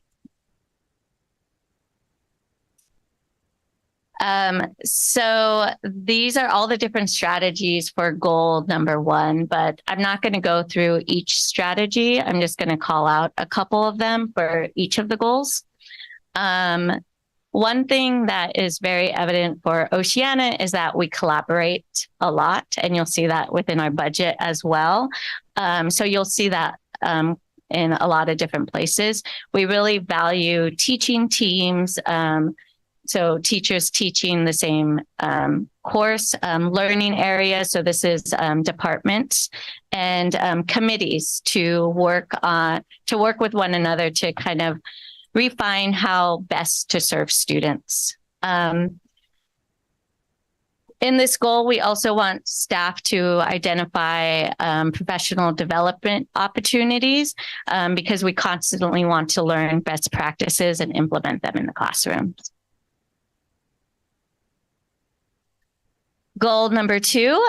So these are all the different strategies for goal number 1, but I'm not going to go through each strategy. I'm just going to call out a couple of them for each of the goals. One thing that is very evident for Oceana is that we collaborate a lot, and you'll see that within our budget as well. So you'll see that in a lot of different places. We really value teaching teams. So teachers teaching the same course, learning area. So this is departments and committees to work with one another to kind of refine how best to serve students. In this goal, we also want staff to identify professional development opportunities because we constantly want to learn best practices and implement them in the classroom. Goal number 2.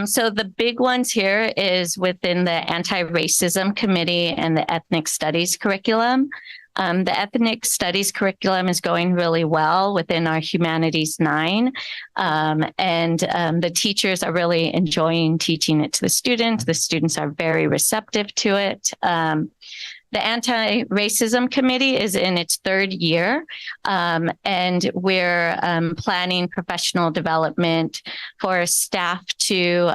So the big ones here is within the anti-racism committee and the ethnic studies curriculum. The ethnic studies curriculum is going really well within our Humanities 9. And the teachers are really enjoying teaching it to the students. The students are very receptive to it. The anti-racism committee is in its 3rd year, and we're planning professional development for staff to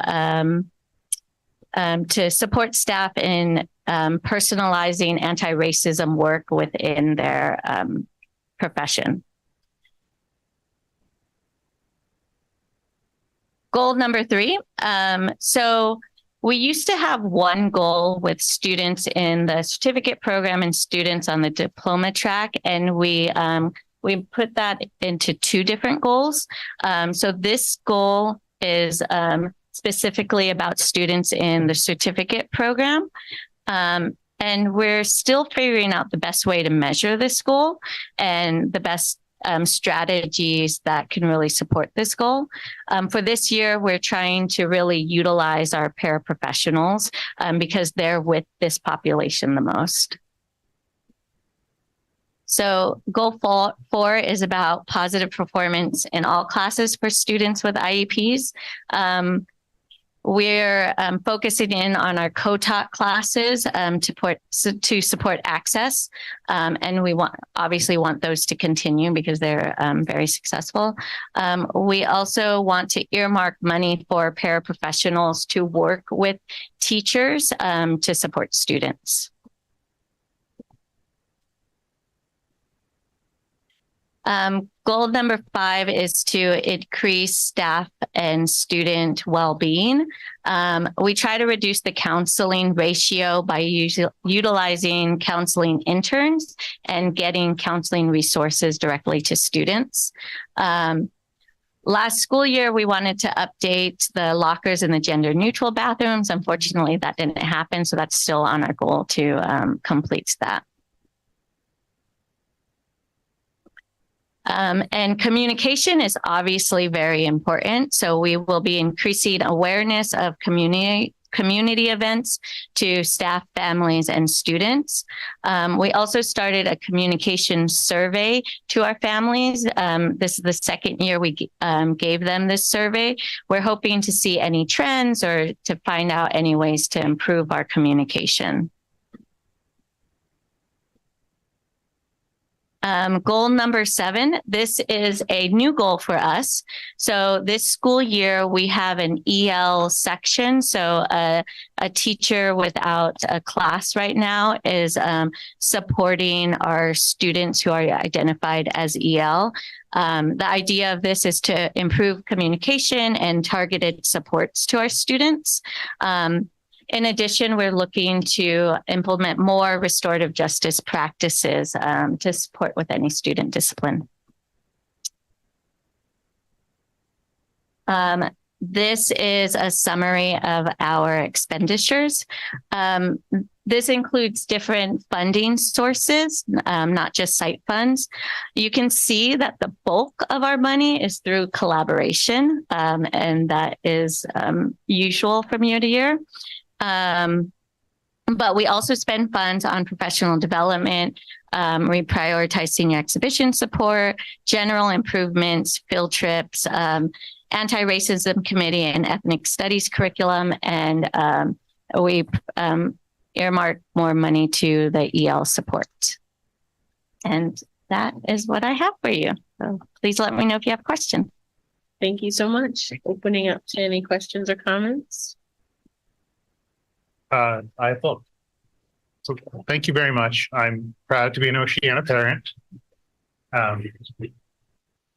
support staff in personalizing anti-racism work within their profession. Goal number 3. So we used to have one goal with students in the certificate program and students on the diploma track, and we put that into 2 different goals. So this goal is specifically about students in the certificate program. And we're still figuring out the best way to measure this goal and the best strategies that can really support this goal. For this year, we're trying to really utilize our paraprofessionals because they're with this population the most. So goal 4 is about positive performance in all classes for students with IEPs. We're focusing in on our co-taught classes to support access, and we obviously want those to continue because they're very successful. We also want to earmark money for paraprofessionals to work with teachers to support students. Goal number 5 is to increase staff and student well-being. We try to reduce the counseling ratio by utilizing counseling interns and getting counseling resources directly to students. Last school year, we wanted to update the lockers in the gender-neutral bathrooms. Unfortunately, that didn't happen, so that's still on our goal to complete that. And communication is obviously very important. So we will be increasing awareness of community events to staff, families, and students. We also started a communication survey to our families. This is the 2nd year we gave them this survey. We're hoping to see any trends or to find out any ways to improve our communication. Goal number 7, this is a new goal for us. So this school year, we have an EL section. So a teacher without a class right now is supporting our students who are identified as EL. The idea of this is to improve communication and targeted supports to our students. In addition, we're looking to implement more restorative justice practices to support with any student discipline. This is a summary of our expenditures. This includes different funding sources, not just site funds. You can see that the bulk of our money is through collaboration, and that is usual from year to year. But we also spend funds on professional development, we prioritize senior exhibition support, general improvements, field trips, anti-racism committee and ethnic studies curriculum, and we earmark more money to the EL support. And that is what I have for you. So please let me know if you have questions. Thank you so much. Opening up to any questions or comments. I thought. So thank you very much. I'm proud to be an Oceana parent.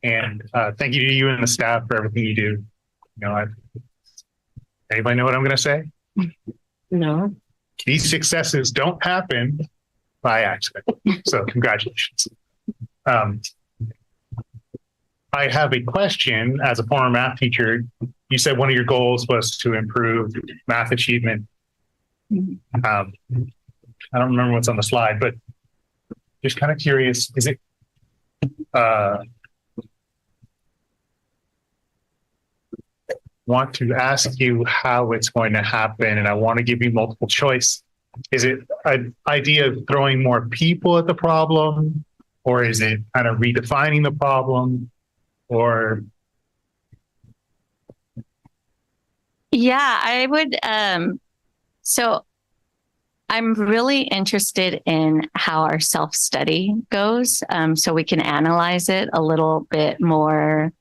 And thank you to you and the staff for everything you do. You know, anybody know what I'm going to say? No. These successes don't happen by accident. So congratulations. I have a question. As a former math teacher, you said one of your goals was to improve math achievement. I don't remember what's on the slide, but just kind of curious, is it want to ask you how it's going to happen, and I want to give you multiple choice. Is it an idea of throwing more people at the problem, or is it kind of redefining the problem, or? Yeah, I would. So I'm really interested in how our self-study goes, so we can analyze it a little bit more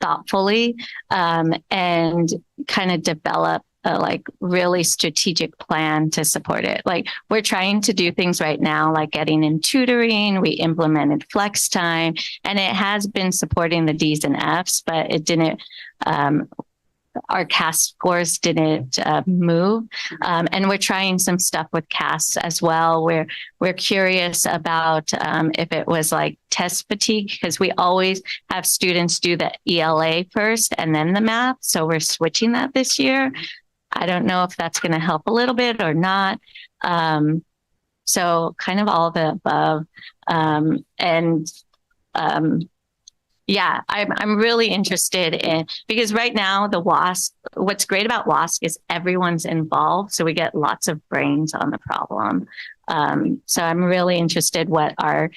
thoughtfully, and kind of develop a like really strategic plan to support it. Like we're trying to do things right now, like getting in tutoring. We implemented flex time, and it has been supporting the D's and F's, but it didn't. Our CAS scores didn't move, and we're trying some stuff with CAS as well. We're curious about if it was like test fatigue, because we always have students do the ELA first and then the math. So we're switching that this year. I don't know if that's going to help a little bit or not. So kind of all of the above, yeah, I'm really interested in, because right now the WASC, what's great about WASC is everyone's involved. So we get lots of brains on the problem. So I'm really interested what our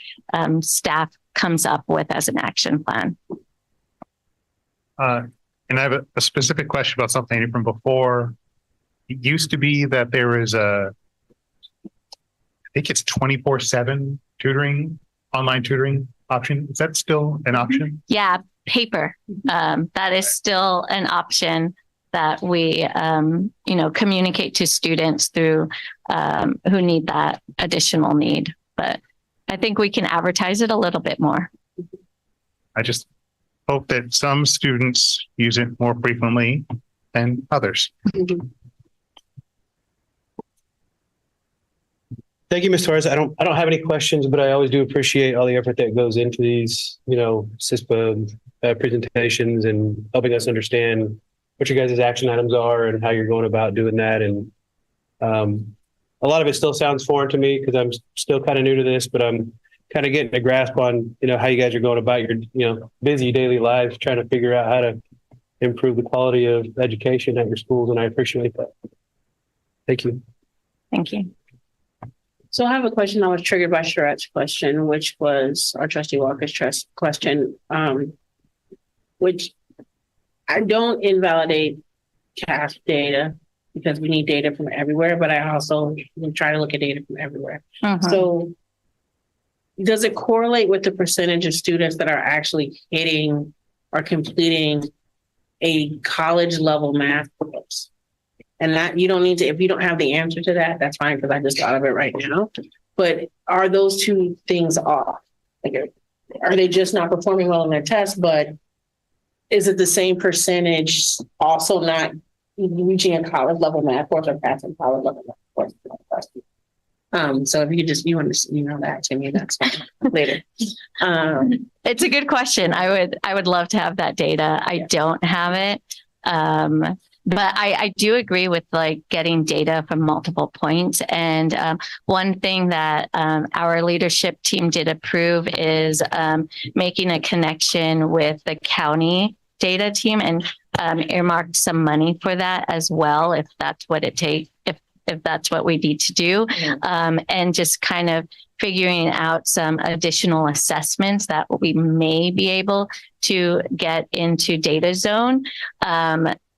staff comes up with as an action plan. And I have a specific question about something from before. It used to be that there was I think it's 24/7 tutoring, online tutoring option. Is that still an option? Yeah, paper. That is still an option that we, communicate to students through who need that additional need. But I think we can advertise it a little bit more. I just hope that some students use it more frequently than others. Thank you, Ms. Torres. I don't have any questions, but I always do appreciate all the effort that goes into these, CISPA presentations and helping us understand what your guys' action items are and how you're going about doing that. And a lot of it still sounds foreign to me because I'm still kind of new to this, but I'm kind of getting a grasp on, how you guys are going about your, busy daily lives, trying to figure out how to improve the quality of education at your schools. And I appreciate that. Thank you. Thank you. So I have a question that was triggered by Sharet's question, which was our trustee Walker's question, which I don't invalidate CAS data because we need data from everywhere, but I also try to look at data from everywhere. So does it correlate with the percentage of students that are actually hitting or completing a college level math course? And that you don't need to, if you don't have the answer to that, that's fine, because I just thought of it right now. But are those two things off? Like, are they just not performing well in their test? But is it the same percentage also not reaching a college level math course or passing college level math course? So if you just, you want to email that to me, that's fine later. It's a good question. I would love to have that data. I don't have it. But I do agree with like getting data from multiple points. And one thing that our leadership team did approve is making a connection with the county data team and earmarked some money for that as well, if that's what it takes, if if that's what we need to do. And just kind of figuring out some additional assessments that we may be able to get into data zone.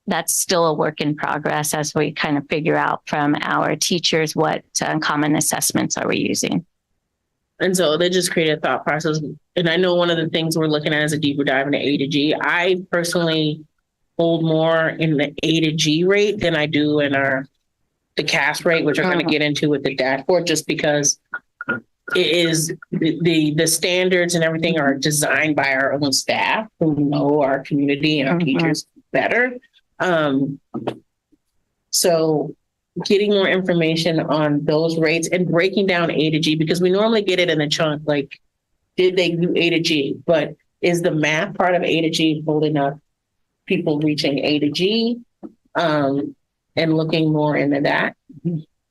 That's still a work in progress as we kind of figure out from our teachers what common assessments are we using. And so they just created a thought process. And I know one of the things we're looking at is a deeper dive into A to G. I personally hold more in the A to G rate than I do in the CAS rate, which we're going to get into with the dashboard, just because it is the standards and everything are designed by our own staff who know our community and our teachers better. So getting more information on those rates and breaking down A to G, because we normally get it in a chunk, like, did they do A to G? But is the math part of A to G holding up people reaching A to G? And looking more into that.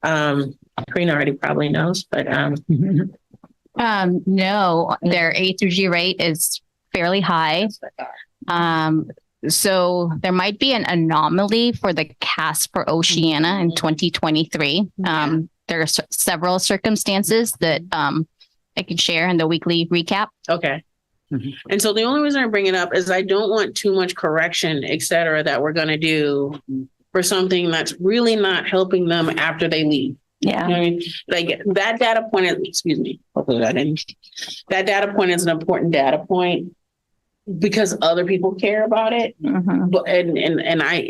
Karina already probably knows, but no, their A through G rate is fairly high. So there might be an anomaly for the CAS for Oceana in 2023. There are several circumstances that I could share in the weekly recap. Okay. And so the only reason I bring it up is I don't want too much correction, et cetera, that we're going to do for something that's really not helping them after they leave. Yeah. You know what I mean? Like that data point, that data point is an important data point because other people care about it. But,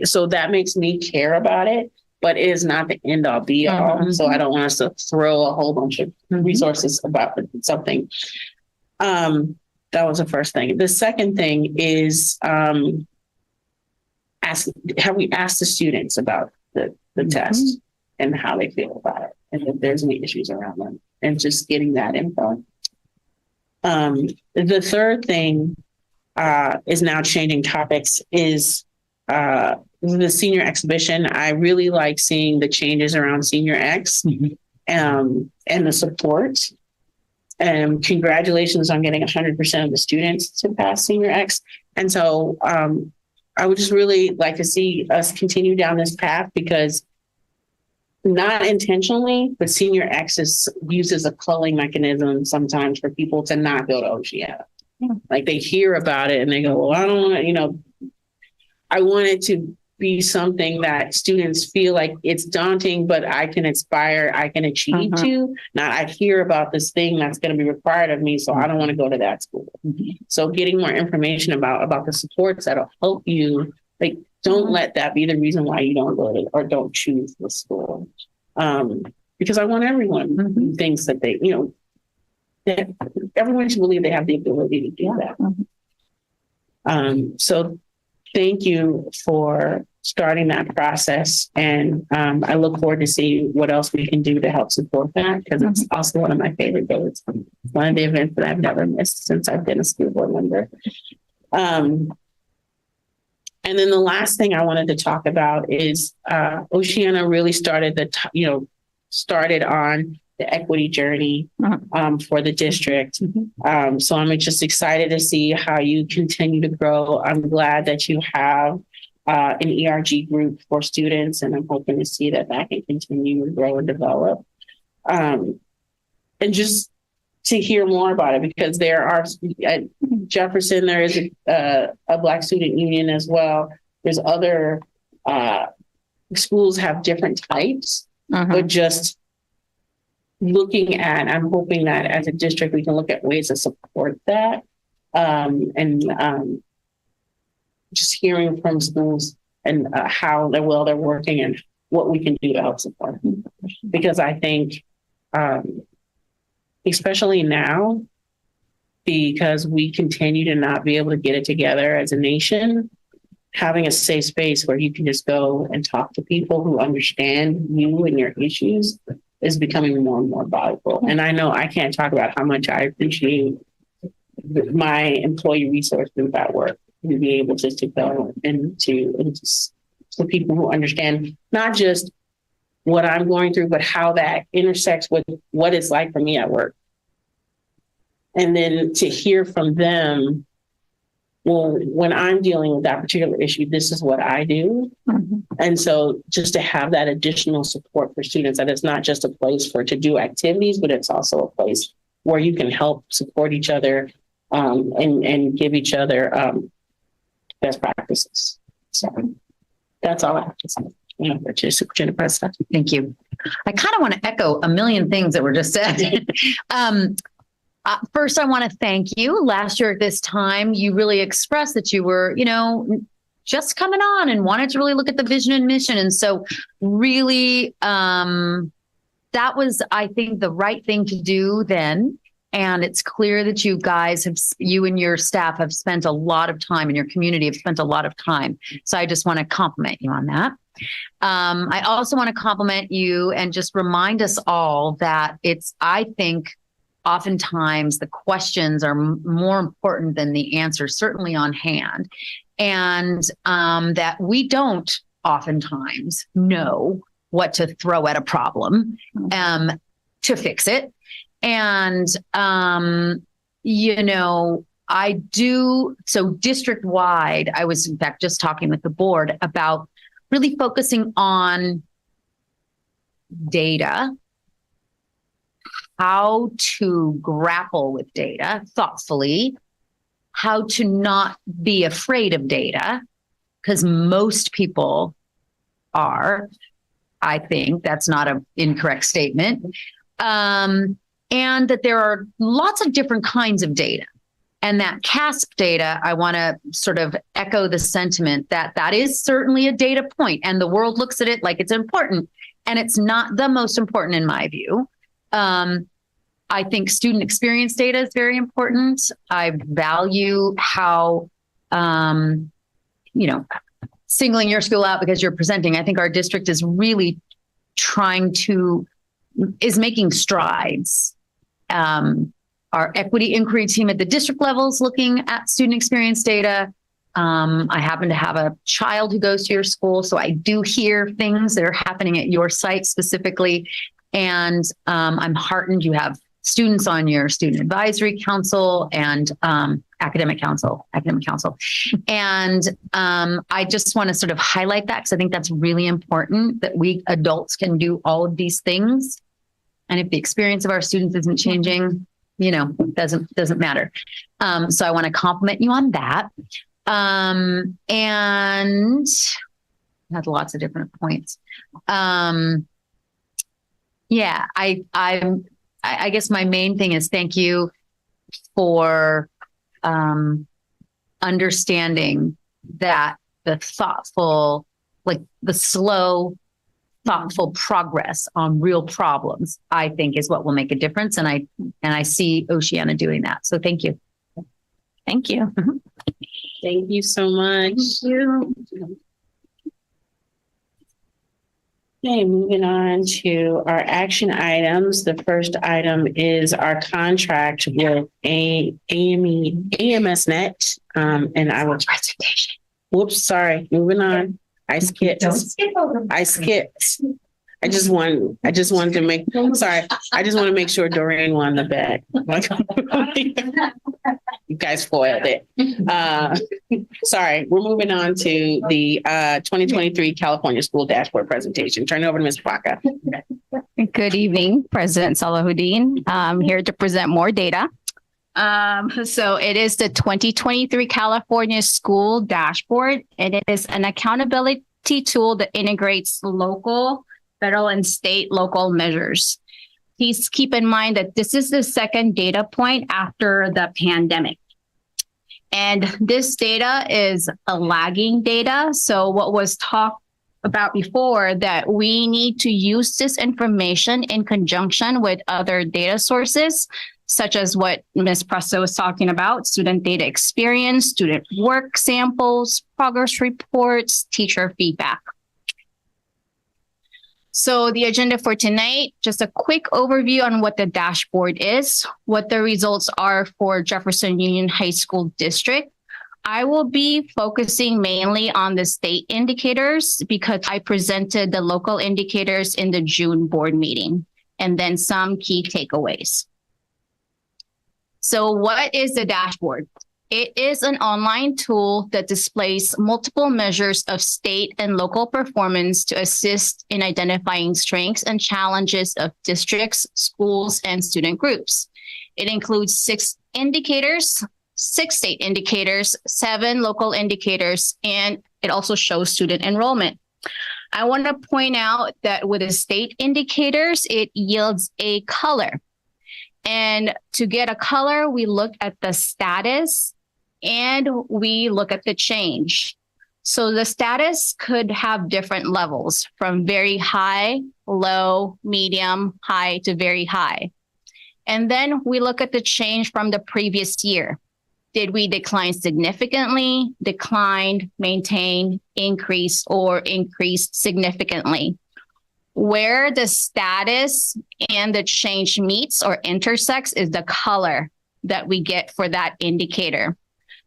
so that makes me care about it, but it is not the end all be all. So I don't want us to throw a whole bunch of resources about something. That was the first thing. The second thing is, have we asked the students about the test and how they feel about it, and if there's any issues around them, and just getting that info. The third thing is now changing topics is the senior exhibition. I really like seeing the changes around Senior X and the support. And congratulations on getting 100% of the students to pass Senior X. And so I would just really like to see us continue down this path, because not intentionally, but Senior X uses a culling mechanism sometimes for people to not go to Oceana. Like they hear about it and they go, well, I don't want to, I want it to be something that students feel like it's daunting, but I can aspire, I can achieve to. Not I hear about this thing that's going to be required of me, so I don't want to go to that school. So getting more information about the supports that'll help you, like don't let that be the reason why you don't go to or don't choose the school. Because I want everyone who thinks that they, that everyone should believe they have the ability to do that. So thank you for starting that process. And I look forward to see what else we can do to help support that, because it's also one of my favorite days. It's one of the events that I've never missed since I've been a school board member. And then the last thing I wanted to talk about is Oceana really started started on the equity journey for the district. So I'm just excited to see how you continue to grow. I'm glad that you have an ERG group for students, and I'm hoping to see that can continue to grow and develop. And just to hear more about it, because there are at Jefferson, there is a Black student union as well. There's other schools have different types, but just looking at, I'm hoping that as a district, we can look at ways to support that. And just hearing from schools and how they're working and what we can do to help support them. Because I think, especially now, because we continue to not be able to get it together as a nation, having a safe space where you can just go and talk to people who understand you and your issues is becoming more and more valuable. And I know I can't talk about how much I appreciate my employee resource group at work to be able just to go and to people who understand not just what I'm going through, but how that intersects with what it's like for me at work. And then to hear from them well, when I'm dealing with that particular issue, this is what I do. And so just to have that additional support for students, that it's not just a place to do activities, but it's also a place where you can help support each other and give each other best practices. So that's all I have to say. Superintendent Prescott. Thank you. I kind of want to echo a million things that were just said. First, I want to thank you. Last year at this time, you really expressed that you were, just coming on and wanted to really look at the vision and mission. And so really, that was, I think, the right thing to do then. And it's clear that you and your staff have spent a lot of time, and your community have spent a lot of time. So I just want to compliment you on that. I also want to compliment you and just remind us all that I think oftentimes the questions are more important than the answers, certainly on hand. And that we don't oftentimes know what to throw at a problem to fix it. And, I do. So district wide, I was in fact just talking with the board about really focusing on data, how to grapple with data thoughtfully, how to not be afraid of data, because most people are. I think that's not an incorrect statement. And that there are lots of different kinds of data. And that CASP data, I want to sort of echo the sentiment that is certainly a data point, and the world looks at it like it's important, and it's not the most important in my view. I think student experience data is very important. I value how, singling your school out because you're presenting. I think our district is really is making strides. Our equity inquiry team at the district level is looking at student experience data. I happen to have a child who goes to your school, so I do hear things that are happening at your site specifically. And I'm heartened you have students on your student advisory council and academic council. And I just want to sort of highlight that because I think that's really important, that we adults can do all of these things. And if the experience of our students isn't changing, doesn't matter. So I want to compliment you on that. And I had lots of different points. I guess my main thing is thank you for understanding that the thoughtful, the slow, thoughtful progress on real problems, I think is what will make a difference. And I see Oceana doing that. So thank you. Thank you. Mm-hmm. Thank you so much. Thank you. Okay, moving on to our action items. The first item is our contract with AMSnet. And I will presentation. Whoops, sorry. Moving on. I skipped. I just wanted to make sure Doreen won the bet. You guys spoiled it. Sorry, we're moving on to the 2023 California School Dashboard presentation. Turn it over to Ms. Baca. Good evening, President Salahuddin. I'm here to present more data. So it is the 2023 California School Dashboard, and it is an accountability tool that integrates local, federal, and state local measures. Please keep in mind that this is the second data point after the pandemic. And this data is a lagging data. So what was talked about before, that we need to use this information in conjunction with other data sources, such as what Ms. Presto was talking about, student data experience, student work samples, progress reports, teacher feedback. So the agenda for tonight, just a quick overview on what the dashboard is, what the results are for Jefferson Union High School District. I will be focusing mainly on the state indicators because I presented the local indicators in the June board meeting, and then some key takeaways. So what is the dashboard? It is an online tool that displays multiple measures of state and local performance to assist in identifying strengths and challenges of districts, schools, and student groups. It includes 6 indicators, 6 state indicators, 7 local indicators, and it also shows student enrollment. I want to point out that with the state indicators, it yields a color. And to get a color, we look at the status and we look at the change. So the status could have different levels from very high, low, medium, high to very high. And then we look at the change from the previous year. Did we decline significantly, declined, maintained, increase, or increased significantly? Where the status and the change meets or intersects is the color that we get for that indicator.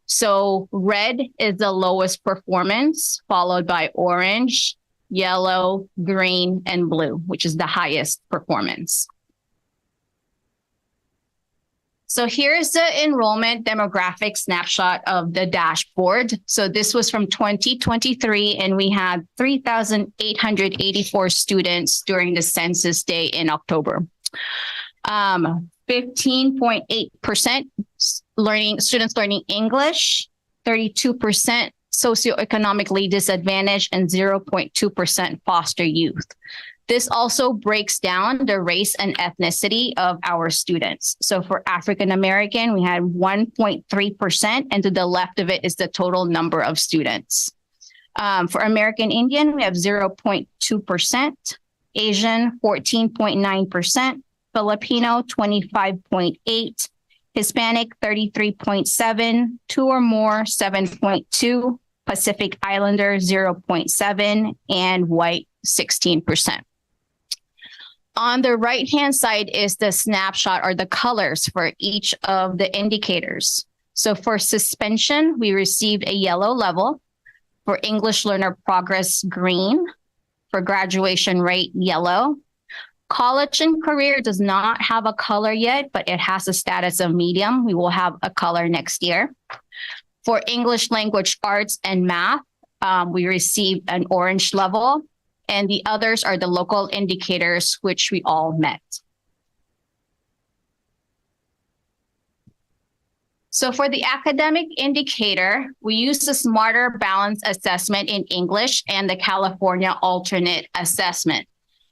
So red is the lowest performance, followed by orange, yellow, green, and blue, which is the highest performance. So here's the enrollment demographic snapshot of the dashboard. So this was from 2023, and we had 3,884 students during the census day in October. 15.8% students learning English, 32% socioeconomically disadvantaged, and 0.2% foster youth. This also breaks down the race and ethnicity of our students. So for African American, we had 1.3%, and to the left of it is the total number of students. For American Indian, we have 0.2%, Asian 14.9%, Filipino 25.8%, Hispanic 33.7%, 2 or more 7.2%, Pacific Islander 0.7%, and white 16%. On the right-hand side is the snapshot or the colors for each of the indicators. So for suspension, we received a yellow level. For English learner progress, green. For graduation rate, yellow. College and career does not have a color yet, but it has a status of medium. We will have a color next year. For English language arts and math, we received an orange level. And the others are the local indicators, which we all met. So for the academic indicator, we use the Smarter Balance Assessment in English and the California Alternate Assessment.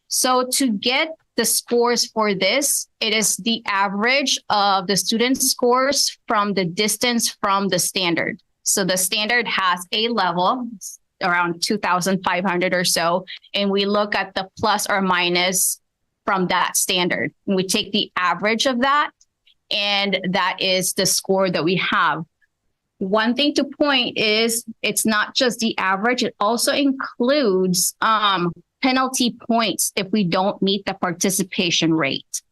So to get the scores for this, it is the average of the student scores from the distance from the standard. So the standard has a level, around 2,500 or so, and we look at the plus or minus from that standard. And we take the average of that, and that is the score that we have. One thing to point is it's not just the average, it also includes penalty points if we don't meet the participation rate.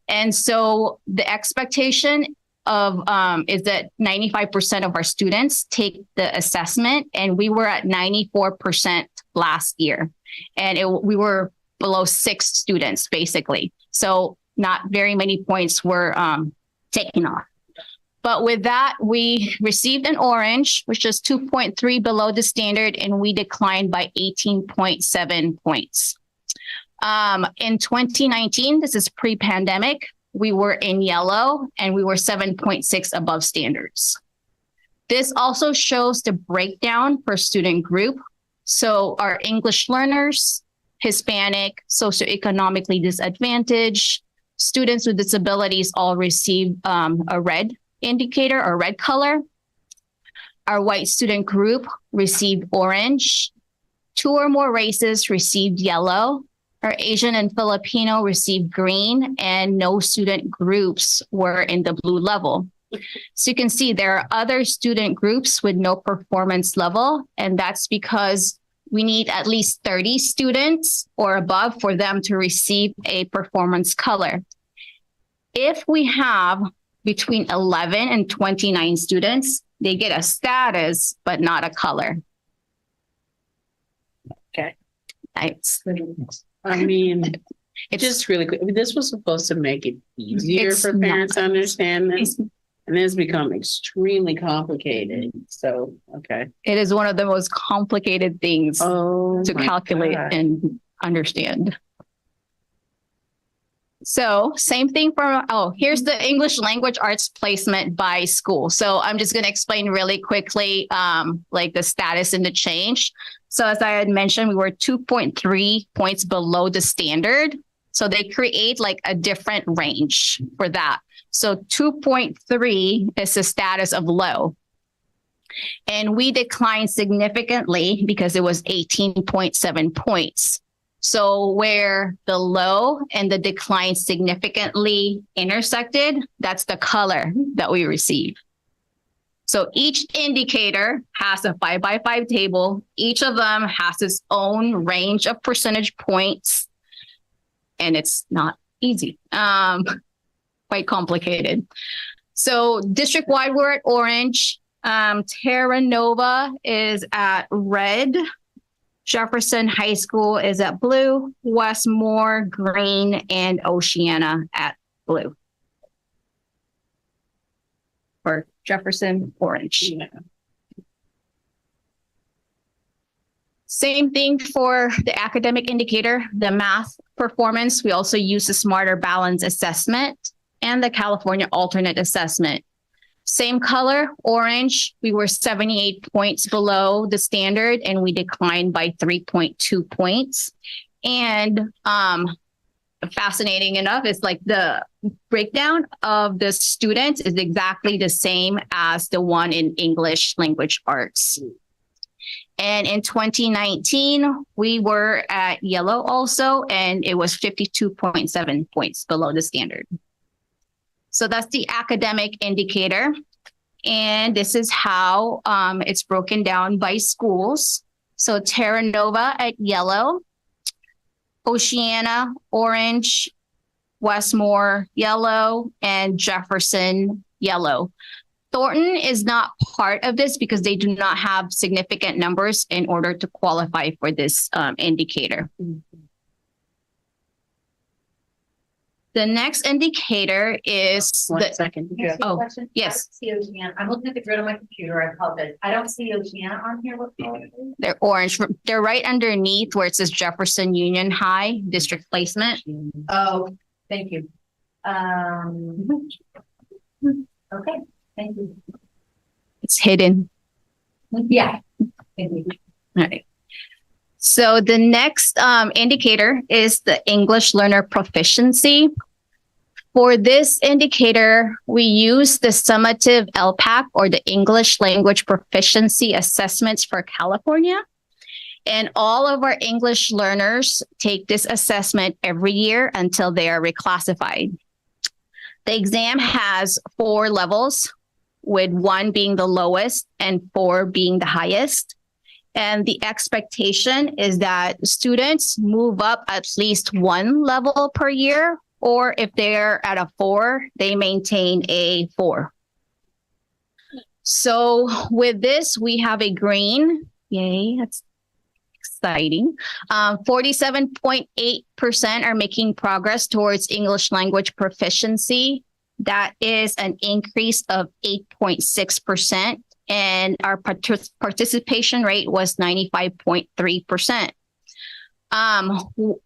And so the expectation of is that 95% of our students take the assessment, and we were at 94% last year, and we were below 6 students basically. So not very many points were taken off. But with that, we received an orange, which is 2.3 below the standard, and we declined by 18.7 points. In 2019, this is pre-pandemic, we were in yellow, and we were 7.6 above standards. This also shows the breakdown per student group. So our English learners, Hispanic, socioeconomically disadvantaged, students with disabilities all received a red indicator or red color. Our white student group received orange. 2 or more races received yellow. Our Asian and Filipino received green, and no student groups were in the blue level. So you can see there are other student groups with no performance level, and that's because we need at least 30 students or above for them to receive a performance color. If we have between 11 and 29 students, they get a status, but not a color. Okay. Thanks. I mean, it's just really quick. I mean, this was supposed to make it easier for parents to understand this. And it's become extremely complicated. So, okay. It is one of the most complicated things Oh, to my calculate God. and understand. So same thing for, here's the English language arts placement by school. So I'm just going to explain really quickly, like the status and the change. So as I had mentioned, we were 2.3 points below the standard. So they create like a different range for that. So 2.3 is the status of low. And we declined significantly because it was 18.7 points. So where the low and the decline significantly intersected, that's the color that we receive. So each indicator has a 5x5 table. Each of them has its own range of percentage points. And it's not easy, quite complicated. So district-wide, we're at orange. Terra Nova is at red. Jefferson High School is at blue, Westmore green, and Oceana at blue. For Jefferson, orange. Yeah. Same thing for the academic indicator, the math performance. We also use the Smarter Balance Assessment and the California Alternate Assessment. Same color, orange. We were 78 points below the standard and we declined by 3.2 points. And fascinating enough, it's like the breakdown of the students is exactly the same as the one in English language arts. And in 2019, we were at yellow also, and it was 52.7 points below the standard. So that's the academic indicator. And this is how it's broken down by schools. So Terra Nova at yellow, Oceana, orange, Westmore, yellow, and Jefferson, yellow. Thornton is not part of this because they do not have significant numbers in order to qualify for this indicator. The next indicator is Oh, yes. See Oceana. I'm looking at the grid on my computer. I apologize. I don't see Oceana on here. What color is it? They're orange. They're right underneath where it says Jefferson Union High district placement. Oh, thank you. Okay, thank you. It's hidden. Yeah. Thank you. All right. So the next indicator is the English learner proficiency. For this indicator, we use the summative LPAC or the English language proficiency assessments for California. And all of our English learners take this assessment every year until they are reclassified. The exam has 4 levels, with 1 being the lowest and 4 being the highest. And the expectation is that students move up at least 1 level per year, or if they're at a 4, they maintain a 4. So with this, we have a green. Yay, that's exciting. 47.8% are making progress towards English language proficiency. That is an increase of 8.6%. And our participation rate was 95.3%.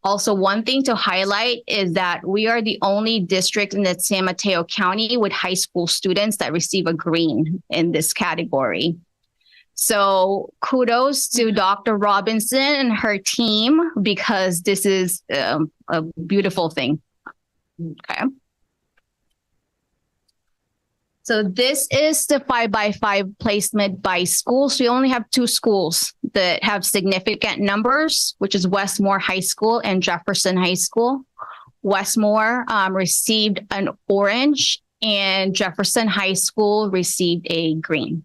Also, one thing to highlight is that we are the only district in the San Mateo County with high school students that receive a green in this category. So kudos to Dr. Robinson and her team, because this is a beautiful thing. Okay. So this is the 5x5 placement by schools. We only have 2 schools that have significant numbers, which is Westmore High School and Jefferson High School. Westmore received an orange and Jefferson High School received a green.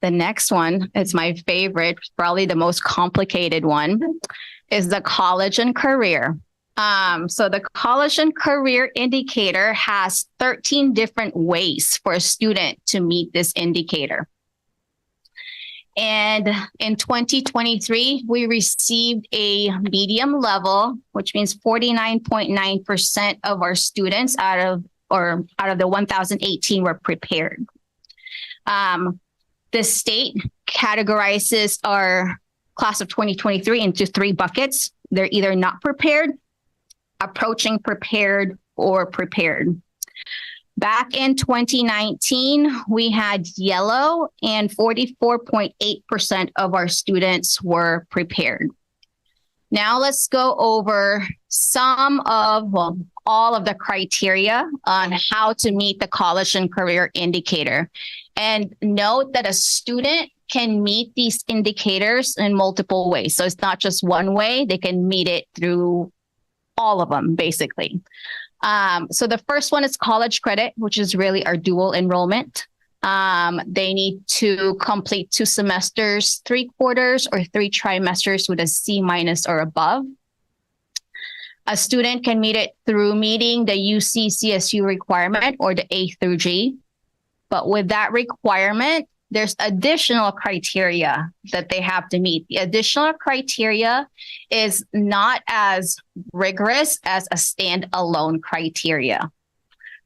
The next one is my favorite, probably the most complicated one, is the college and career. So the college and career indicator has 13 different ways for a student to meet this indicator. And in 2023, we received a medium level, which means 49.9% of our students out of the 1,018 were prepared. The state categorizes our class of 2023 into 3 buckets. They're either not prepared, approaching prepared, or prepared. Back in 2019, we had yellow and 44.8% of our students were prepared. Now let's go over all of the criteria on how to meet the college and career indicator. And note that a student can meet these indicators in multiple ways. So it's not just one way, they can meet it through all of them, basically. So the first one is college credit, which is really our dual enrollment. They need to complete 2 semesters, 3 quarters, or 3 trimesters with a C- or above. A student can meet it through meeting the UC-CSU requirement or the A through G. But with that requirement, there's additional criteria that they have to meet. The additional criteria is not as rigorous as a standalone criteria.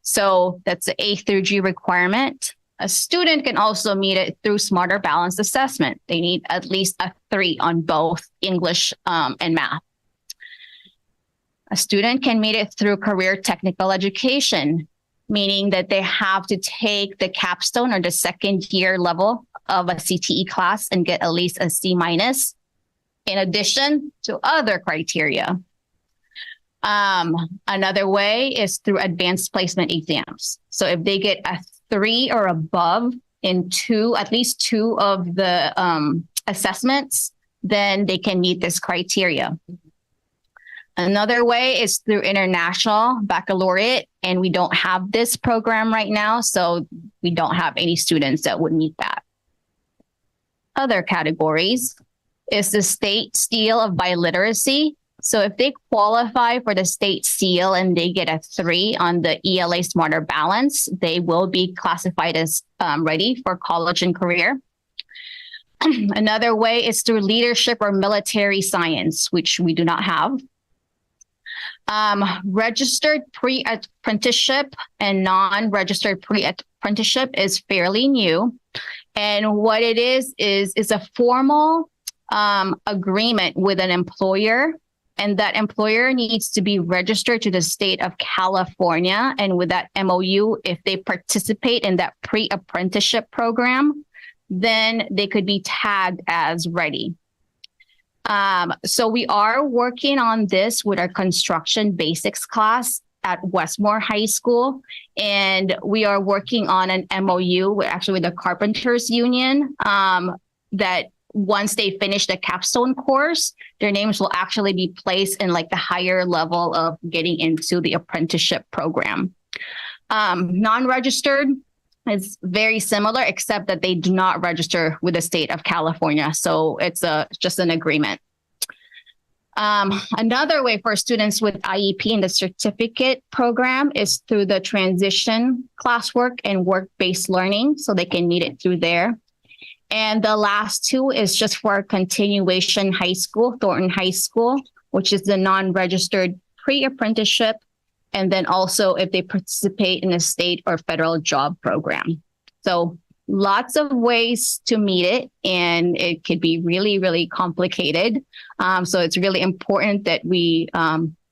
So that's the A through G requirement. A student can also meet it through Smarter Balanced Assessment. They need at least a 3 on both English and math. A student can meet it through career technical education, meaning that they have to take the capstone or the 2nd year level of a CTE class and get at least a C-, in addition to other criteria. Another way is through advanced placement exams. So if they get a 3 or above in at least two of the assessments, then they can meet this criteria. Another way is through international baccalaureate, and we don't have this program right now, so we don't have any students that would meet that. Other categories is the state seal of biliteracy. So if they qualify for the state seal and they get a 3 on the ELA Smarter Balance, they will be classified as ready for college and career. Another way is through leadership or military science, which we do not have. Registered pre-apprenticeship and non-registered pre-apprenticeship is fairly new. And what it is a formal agreement with an employer, and that employer needs to be registered to the state of California. And with that MOU, if they participate in that pre-apprenticeship program, then they could be tagged as ready. So we are working on this with our construction basics class at Westmore High School. And we are working on an MOU with the Carpenters Union that once they finish the capstone course, their names will actually be placed in like the higher level of getting into the apprenticeship program. Non-registered is very similar, except that they do not register with the state of California. So it's just an agreement. Another way for students with IEP in the certificate program is through the transition classwork and work-based learning. So they can meet it through there. And the last 2 is just for continuation high school, Thornton High School, which is the non-registered pre-apprenticeship. And then also if they participate in a state or federal job program. So lots of ways to meet it, and it could be really, really complicated. So it's really important that we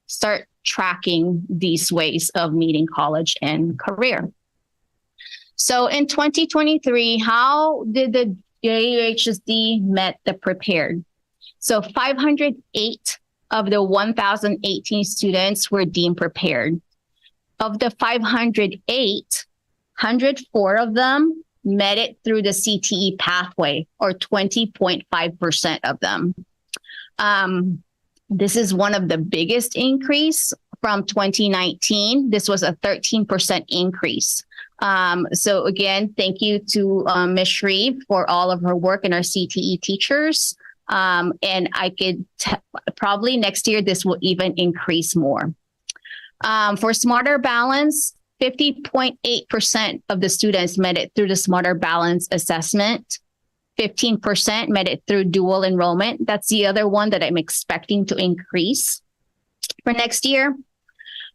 start tracking these ways of meeting college and career. So in 2023, how did the JUHSD met the prepared? So 508 of the 1,018 students were deemed prepared. Of the 508, 104 of them met it through the CTE pathway, or 20.5% of them. This is one of the biggest increase from 2019. This was a 13% increase. So again, thank you to Ms. Shreve for all of her work and our CTE teachers. And I could probably next year, this will even increase more. For Smarter Balance, 50.8% of the students met it through the Smarter Balance assessment. 15% met it through dual enrollment. That's the other one that I'm expecting to increase for next year.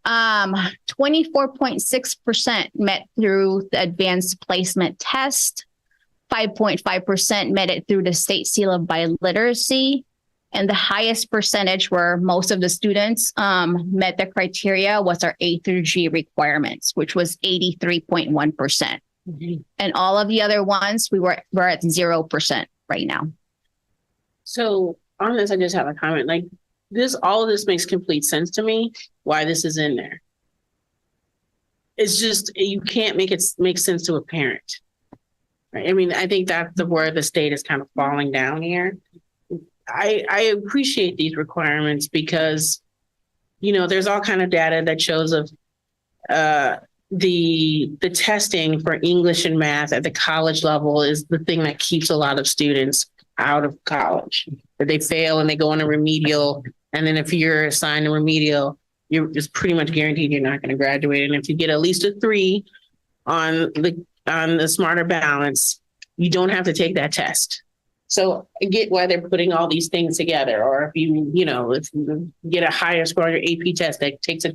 24.6% met through the advanced placement test. 5.5% met it through the state seal of biliteracy. And the highest percentage where most of the students met the criteria was our A through G requirements, which was 83.1%. And all of the other ones, we're at 0% right now. So on this, I just have a comment. Like this, all of this makes complete sense to me. Why this is in there? It's just you can't make it make sense to a parent. Right? I mean, I think that's where the state is kind of falling down here. I appreciate these requirements because, there's all kind of data that shows of the testing for English and math at the college level is the thing that keeps a lot of students out of college. That they fail and they go on a remedial, and then if you're assigned a remedial, you're just pretty much guaranteed you're not going to graduate. And if you get at least a 3 on the smarter balance, you don't have to take that test. So I get why they're putting all these things together. Or if you get a higher score on your AP test that takes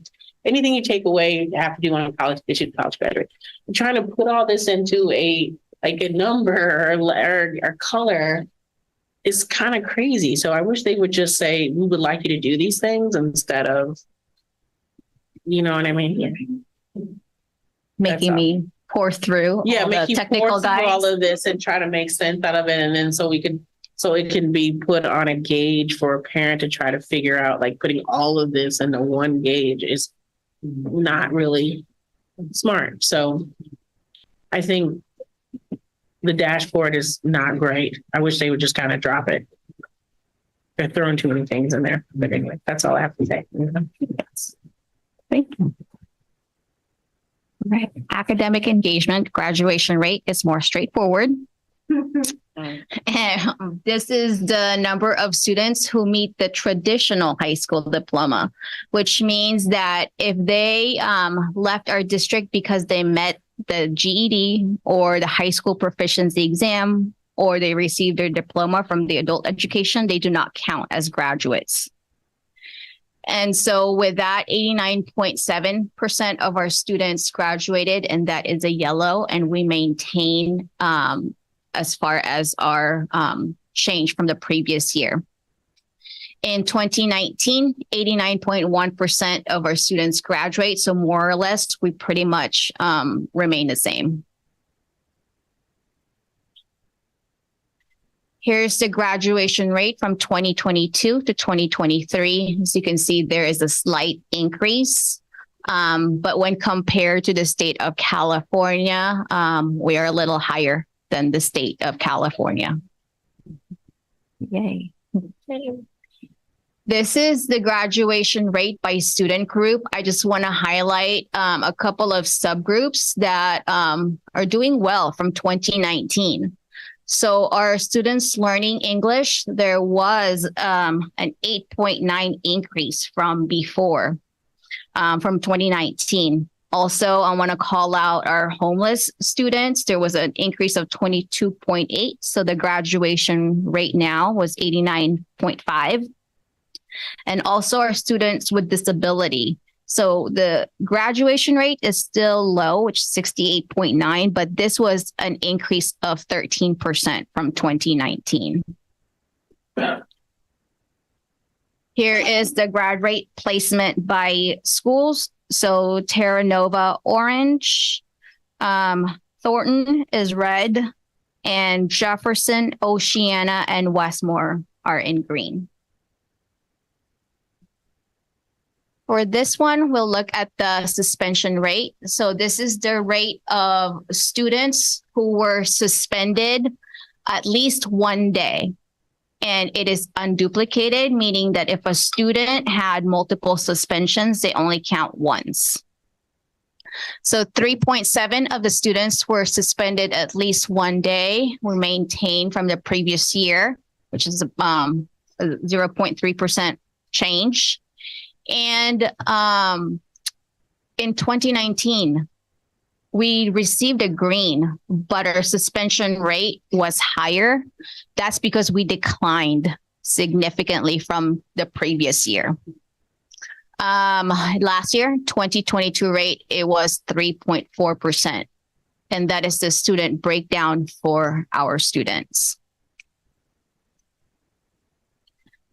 anything you take away, you have to do on a college graduate. I'm trying to put all this into a number or color is kind of crazy. So I wish they would just say, we would like you to do these things instead of, you know what I mean? Yeah. Making me pour through all the technical guides. All of this and try to make sense out of it. And then so it can be put on a gauge for a parent to try to figure out, like putting all of this into one gauge is not really smart. So I think the dashboard is not great. I wish they would just kind of drop it. They're throwing too many things in there. But anyway, that's all I have to say. Yes. Thank you. Right. Academic engagement graduation rate is more straightforward. And this is the number of students who meet the traditional high school diploma, which means that if they left our district because they met the GED or the high school proficiency exam, or they received their diploma from the adult education, they do not count as graduates. And so with that, 89.7% of our students graduated, and that is a yellow, and we maintain as far as our change from the previous year. In 2019, 89.1% of our students graduate. So more or less, we pretty much remain the same. Here's the graduation rate from 2022 to 2023. As you can see, there is a slight increase. But when compared to the state of California, we are a little higher than the state of California. Yay. This is the graduation rate by student group. I just want to highlight a couple of subgroups that are doing well from 2019. So our students learning English, there was an 8.9 increase from before, from 2019. Also, I want to call out our homeless students. There was an increase of 22.8. So the graduation rate now was 89.5. And also our students with disability. So the graduation rate is still low, which is 68.9, but this was an increase of 13% from 2019. Here is the grad rate placement by schools. So Terra Nova orange, Thornton is red, and Jefferson, Oceana, and Westmore are in green. For this one, we'll look at the suspension rate. So this is the rate of students who were suspended at least one day. And it is unduplicated, meaning that if a student had multiple suspensions, they only count once. So 3.7 of the students were suspended at least one day, were maintained from the previous year, which is a 0.3% change. And in 2019, we received a green, but our suspension rate was higher. That's because we declined significantly from the previous year. Last year, 2022 rate, it was 3.4%. And that is the student breakdown for our students.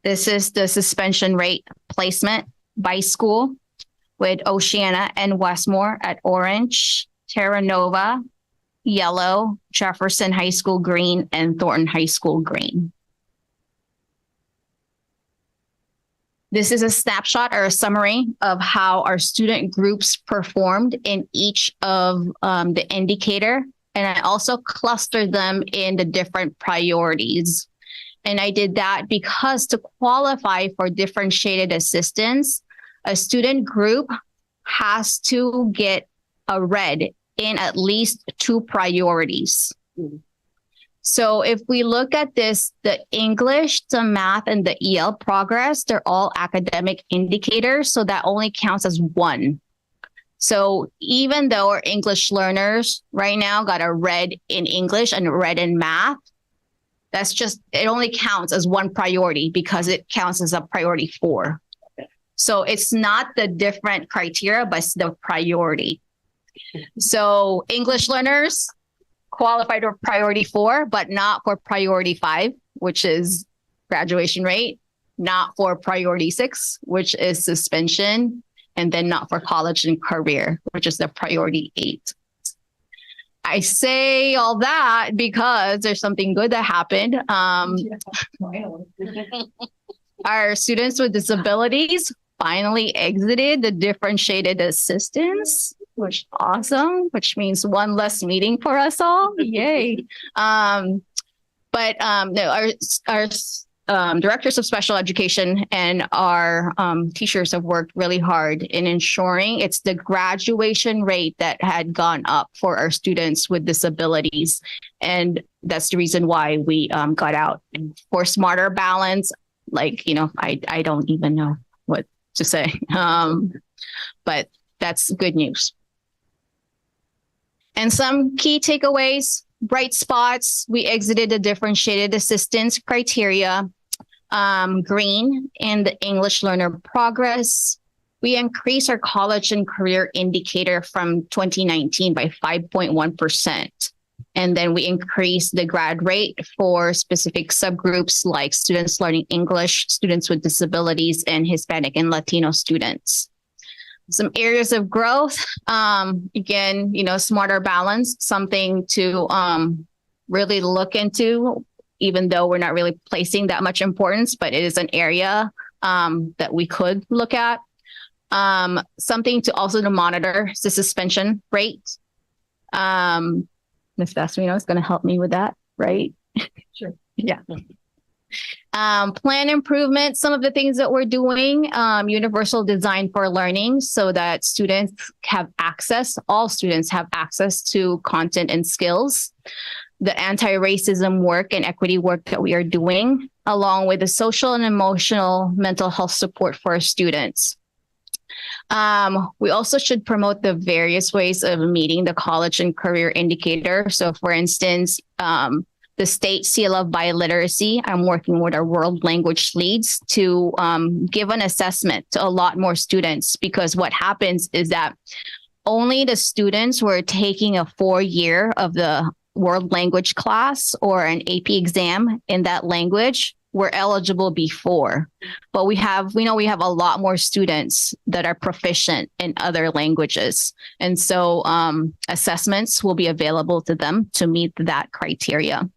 This is the suspension rate placement by school with Oceana and Westmore at orange, Terra Nova, yellow, Jefferson High School green, and Thornton High School green. This is a snapshot or a summary of how our student groups performed in each of the indicator. And I also clustered them in the different priorities. And I did that because to qualify for differentiated assistance, a student group has to get a red in at least 2 priorities. So if we look at this, the English, the math, and the EL progress, they're all academic indicators. So that only counts as 1. So even though our English learners right now got a red in English and a red in math, that's just, it only counts as 1 priority because it counts as a priority 4. So it's not the different criteria, but it's the priority. So English learners qualified for priority 4, but not for priority 5, which is graduation rate, not for priority 6, which is suspension, and then not for college and career, which is the priority 8. I say all that because there's something good that happened. Our students with disabilities finally exited the differentiated assistance, which is awesome, which means 1 less meeting for us all. Yay. No, our directors of special education and our teachers have worked really hard in ensuring it's the graduation rate that had gone up for our students with disabilities. And that's the reason why we got out for smarter balance. Like, you know, I don't even know what to say, but that's good news. And some key takeaways, bright spots, we exited the differentiated assistance criteria, green in the English learner progress. We increased our college and career indicator from 2019 by 5.1%. And then we increased the grad rate for specific subgroups like students learning English, students with disabilities, and Hispanic and Latino students. Some areas of growth, again, you know, smarter balance, something to really look into, even though we're not really placing that much importance, but it is an area that we could look at. Something to also to monitor the suspension rate. Ms. Vasmino is going to help me with that, right? Sure. Yeah. Plan improvement, some of the things that we're doing, universal design for learning so that students have access, all students have access to content and skills. The anti-racism work and equity work that we are doing, along with the social and emotional mental health support for our students. We also should promote the various ways of meeting the college and career indicator. So for instance, the state seal of biliteracy, I'm working with our world language leads to give an assessment to a lot more students, because what happens is that only the students who are taking a 4-year of the world language class or an AP exam in that language were eligible before. But we know we have a lot more students that are proficient in other languages. And so assessments will be available to them to meet that criteria.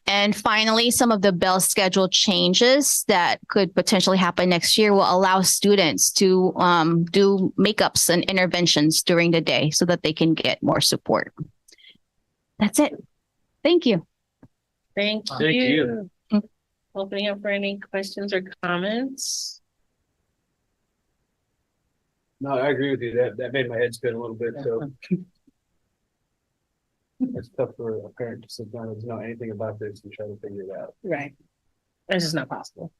And finally, some of the bell schedule changes that could potentially happen next year will allow students to do makeups and interventions during the day so that they can get more support. That's it. Thank you. Thank you. Opening up for any questions or comments. No, I agree with you. That made my head spin a little bit. So it's tough for a parent to sit down and know anything about this and try to figure it out. Right. It's just not possible.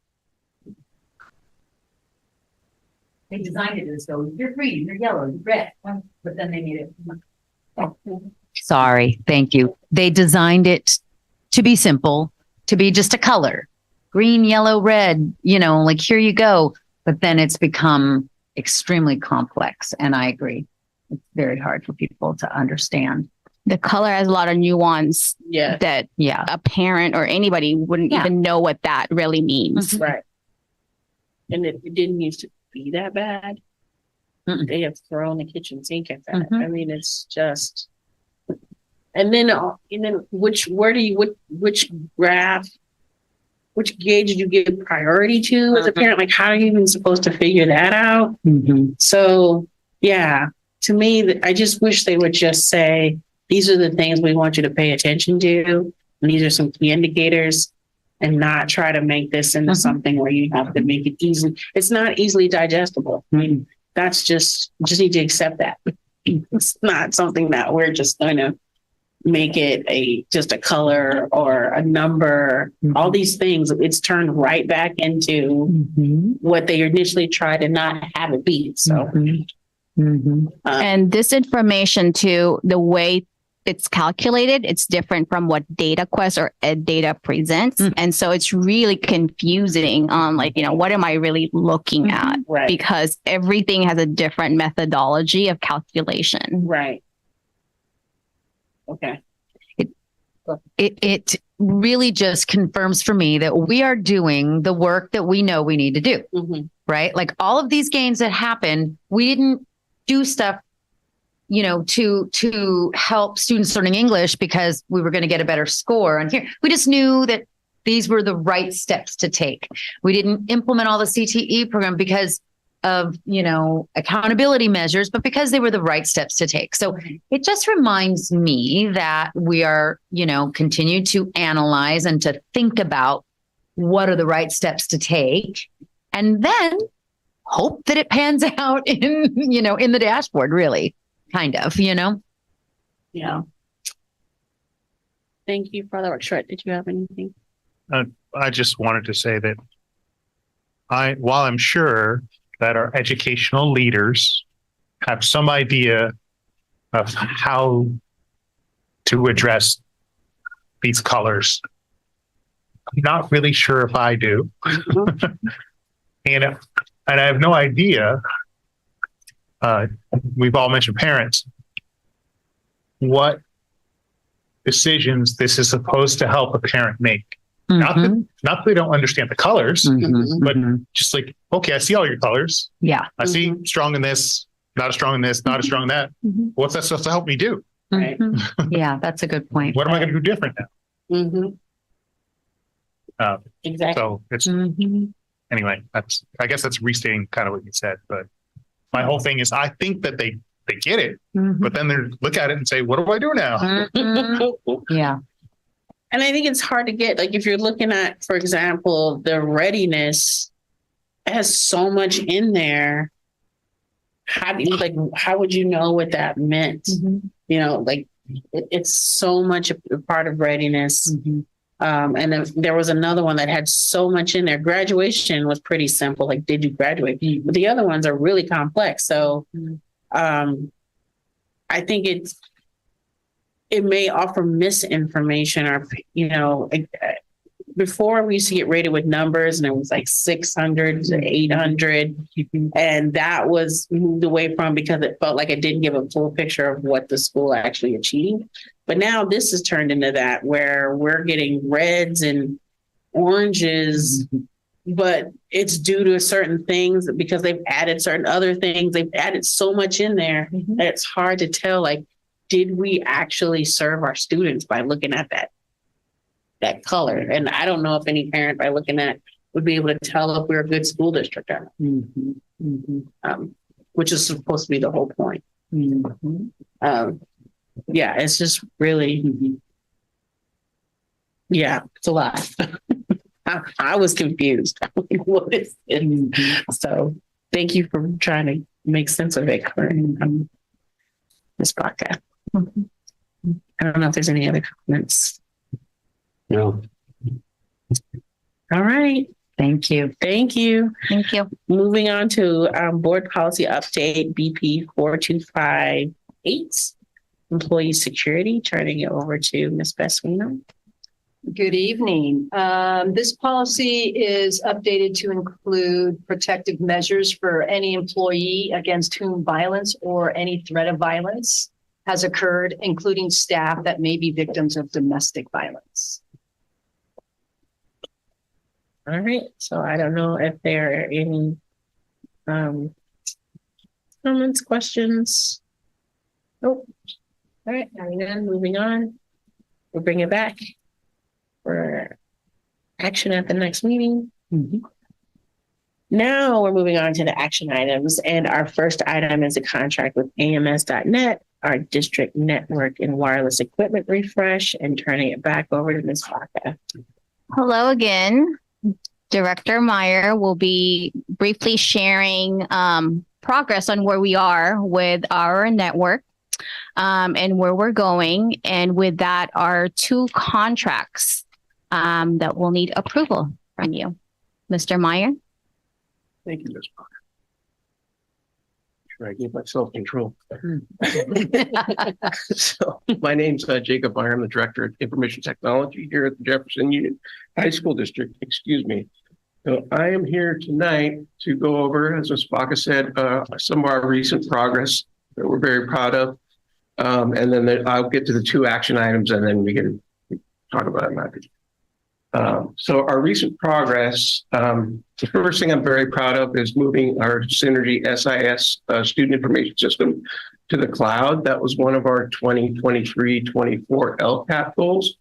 They designed it as though you're green, you're yellow, you're red, but then they made it Sorry. Thank you. They designed it to be simple, to be just a color, green, yellow, red, like here you go. But then it's become extremely complex. And I agree. It's very hard for people to understand. The color has a lot of nuance Yeah. that a parent or anybody wouldn't even know what that really means. Right. And it didn't used to be that bad. They have thrown the kitchen sink at that. I mean, it's just, and then which graph, which gauge did you give priority to as a parent? Like, how are you even supposed to figure that out? So yeah, to me, I just wish they would just say, these are the things we want you to pay attention to. And these are some key indicators, and not try to make this into something where you have to make it easy. It's not easily digestible. I mean, that's just need to accept that. It's not something that we're just going to make it just a color or a number. All these things, it's turned right back into what they initially tried to not have it be. So, And this information too, the way it's calculated, it's different from what DataQuest or EdData presents. And so it's really confusing on what am I really looking at? Right. Because everything has a different methodology of calculation. Right. Okay. It really just confirms for me that we are doing the work that we know we need to do, right? Like all of these gains that happened, we didn't do stuff to help students learning English because we were going to get a better score on here. We just knew that these were the right steps to take. We didn't implement all the CTE program because of, accountability measures, but because they were the right steps to take. So it just reminds me that we are, continue to analyze and to think about what are the right steps to take, and then hope that it pans out in the dashboard, really. Kind of, Yeah. Thank you for the work. Short, did you have anything? I just wanted to say that while I'm sure that our educational leaders have some idea of how to address these colors, I'm not really sure if I do. And I have no idea. We've all mentioned parents, what decisions this is supposed to help a parent make. Not that they don't understand the colors, but just like, okay, I see all your colors. Yeah. I see strong in this, not as strong in this, not as strong in that. What's that supposed to help me do? Right. Yeah, that's a good point. What am I going to do different now? Exactly. So it's, anyway, I guess that's restating kind of what you said, but my whole thing is I think that they get it, but then they look at it and say, what do I do now? Yeah. And I think it's hard to get, like, if you're looking at, for example, the readiness, it has so much in there. How would you know what that meant? It's so much a part of readiness. And then there was another one that had so much in there. Graduation was pretty simple. Like, did you graduate? But the other ones are really complex. So I think it may offer misinformation, or, before we used to get rated with numbers and it was like 600 to 800. And that was moved away from because it felt like it didn't give a full picture of what the school actually achieved. But now this has turned into that where we're getting reds and oranges, but it's due to certain things because they've added certain other things. They've added so much in there that it's hard to tell, like, did we actually serve our students by looking at that color? And I don't know if any parent by looking at would be able to tell if we're a good school district or not, which is supposed to be the whole point. Yeah, it's just really, it's a lot. I was confused. What is it? So thank you for trying to make sense of it during this podcast. I don't know if there's any other comments. No. All right. Thank you. Thank you. Thank you. Moving on to board policy update, BP 4258. employee security, turning it over to Ms. Besswino. Good evening. This policy is updated to include protective measures for any employee against whom violence or any threat of violence has occurred, including staff that may be victims of domestic violence. All right, so I don't know if there are any comments, questions. Nope. All right, none. Moving on. We'll bring it back for action at the next meeting. Now we're moving on to the action items, and our first item is a contract with AMS.net, our district network and wireless equipment refresh, and turning it back over to Ms. Baca. Hello again. Director Meyer will be briefly sharing progress on where we are with our network and where we're going. And with that are 2 contracts that will need approval from you. Mr. Meyer? Thank you, Ms. Parker. Sure, I gave myself control. So my name's Jacob Meyer. I'm the Director of Information Technology here at the Jefferson Union High School District. Excuse me. So I am here tonight to go over, as Ms. Baca said, some of our recent progress that we're very proud of. And then I'll get to the 2 action items, and then we can talk about it after. So our recent progress, the first thing I'm very proud of is moving our Synergy SIS student information system to the cloud. That was one of our 2023-24 LCAP goals.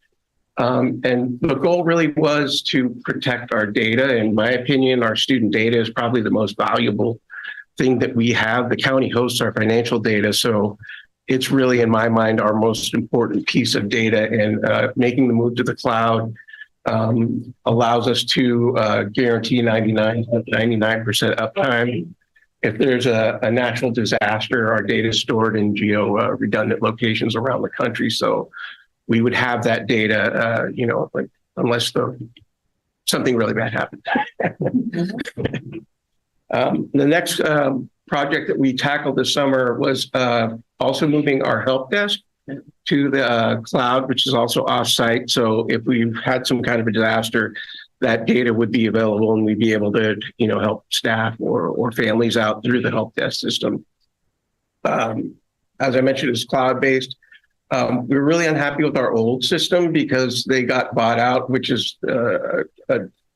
And the goal really was to protect our data. In my opinion, our student data is probably the most valuable thing that we have. The county hosts our financial data, so it's really, in my mind, our most important piece of data, and making the move to the cloud allows us to guarantee 99% uptime. If there's a natural disaster, our data is stored in redundant locations around the country. So we would have that data, like unless something really bad happened. The next project that we tackled this summer was also moving our help desk to the cloud, which is also offsite. So if we've had some kind of a disaster, that data would be available, and we'd be able to, help staff or families out through the help desk system. As I mentioned, it's cloud-based. We were really unhappy with our old system because they got bought out, which is a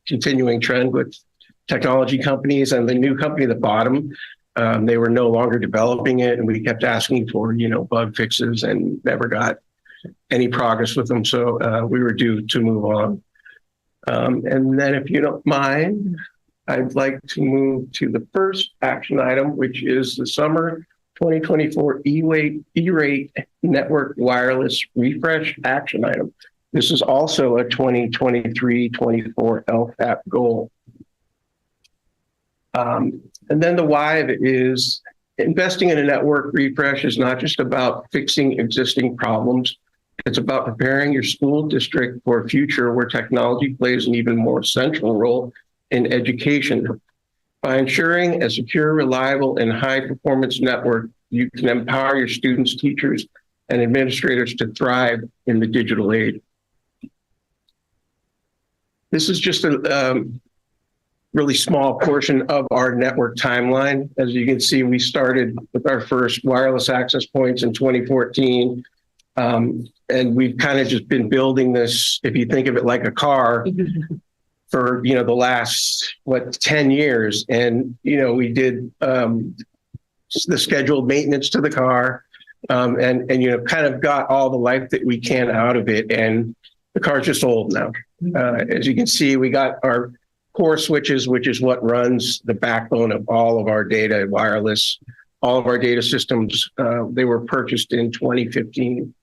continuing trend with technology companies, and the new company that bought them, they were no longer developing it, and we kept asking for, bug fixes and never got any progress with them. So we were due to move on. And then if you don't mind, I'd like to move to the first action item, which is the summer 2024 E-rate network wireless refresh action item. This is also a 2023-24 LFAP goal. And then the why of it is investing in a network refresh is not just about fixing existing problems. It's about preparing your school district for a future where technology plays an even more central role in education. By ensuring a secure, reliable, and high-performance network, you can empower your students, teachers, and administrators to thrive in the digital age. This is just a really small portion of our network timeline. As you can see, we started with our first wireless access points in 2014. And we've kind of just been building this, if you think of it like a car, for, the last, 10 years. And, we did the scheduled maintenance to the car and kind of got all the life that we can out of it. And the car's just old now. As you can see, we got our core switches, which is what runs the backbone of all of our data, wireless, all of our data systems. They were purchased in 2015.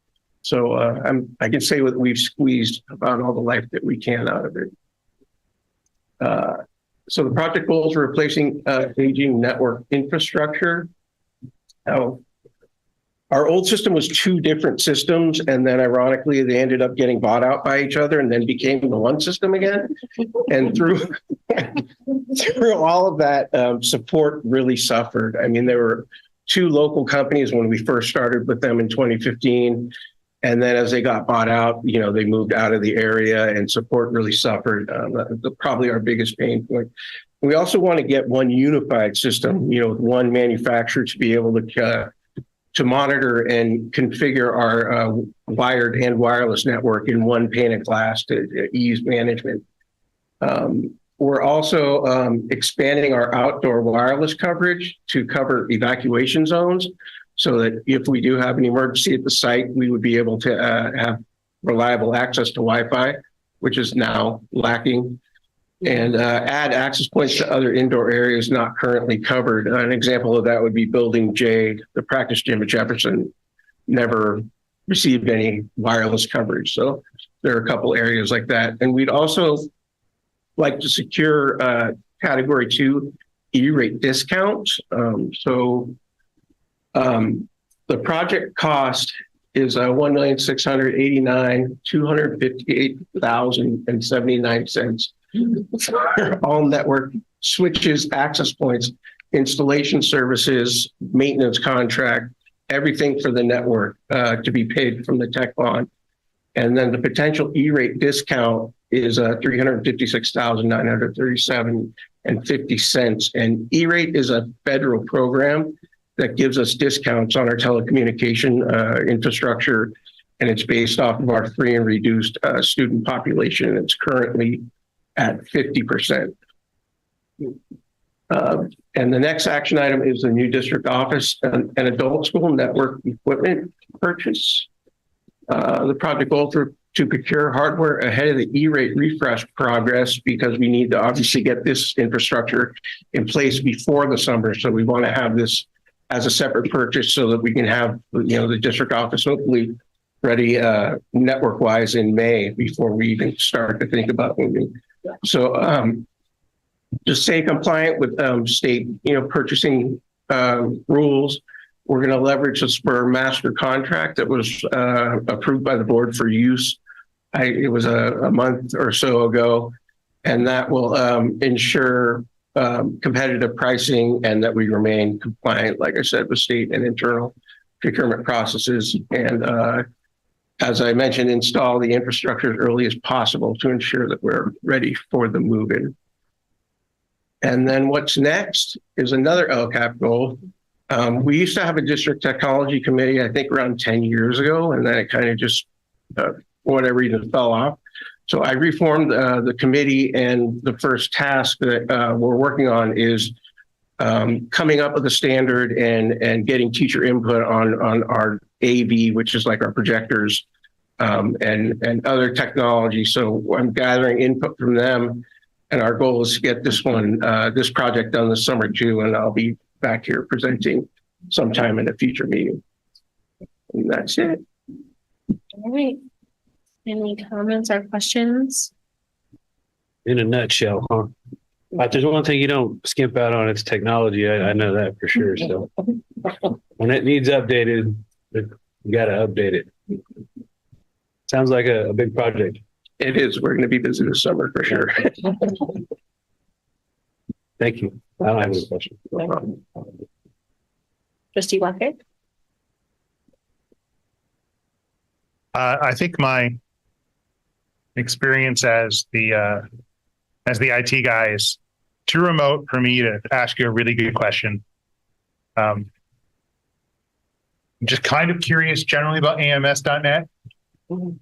So I can say that we've squeezed about all the life that we can out of it. So the project goals are replacing aging network infrastructure. Now, our old system was 2 different systems, and then ironically, they ended up getting bought out by each other and then became the one system again. And through all of that, support really suffered. I mean, there were two local companies when we first started with them in 2015. And then as they got bought out, they moved out of the area and support really suffered. That's probably our biggest pain point. We also want to get one unified system, with one manufacturer to be able to monitor and configure our wired and wireless network in one pane of glass to ease management. We're also expanding our outdoor wireless coverage to cover evacuation zones so that if we do have an emergency at the site, we would be able to have reliable access to Wi-Fi, which is now lacking, and add access points to other indoor areas not currently covered. An example of that would be Building J, the practice gym at Jefferson, never received any wireless coverage. So there are a couple areas like that. And we'd also like to secure Category 2 E-rate discounts. The project cost is $1,689,258,079 all network switches, access points, installation services, maintenance contract, everything for the network to be paid from the tech bond. And then the potential E-rate discount is $356,937.50. And E-rate is a federal program that gives us discounts on our telecommunication infrastructure, and it's based off of our free and reduced student population. It's currently at 50%. And the next action item is the new district office and adult school network equipment purchase. The project goal to procure hardware ahead of the E-rate refresh progress, because we need to obviously get this infrastructure in place before the summer. So we want to have this as a separate purchase so that we can have, the district office hopefully ready network-wise in May before we even start to think about moving. So to stay compliant with state, purchasing rules, we're going to leverage the Spur master contract that was approved by the board for use. It was a month or so ago, and that will ensure competitive pricing and that we remain compliant, like I said, with state and internal procurement processes. And as I mentioned, install the infrastructure as early as possible to ensure that we're ready for the move-in. And then what's next is another LCAP goal. We used to have a district technology committee, I think around 10 years ago, and then it kind of just, for whatever reason, fell off. So I reformed the committee, and the first task that we're working on is coming up with a standard and getting teacher input on our AV, which is like our projectors and other technology. So I'm gathering input from them, and our goal is to get this project done this summer too, and I'll be back here presenting sometime in a future meeting. And that's it. All right. Any comments or questions? In a nutshell, huh? If there's one thing you don't skimp out on, it's technology. I know that for sure. So when it needs updated, you got to update it. Sounds like a big project. It is. We're going to be busy this summer for sure. Thank you. I don't have any questions. Trustee Walker? I think my experience as the IT guy is too remote for me to ask you a really good question. I'm just kind of curious generally about AMS.net.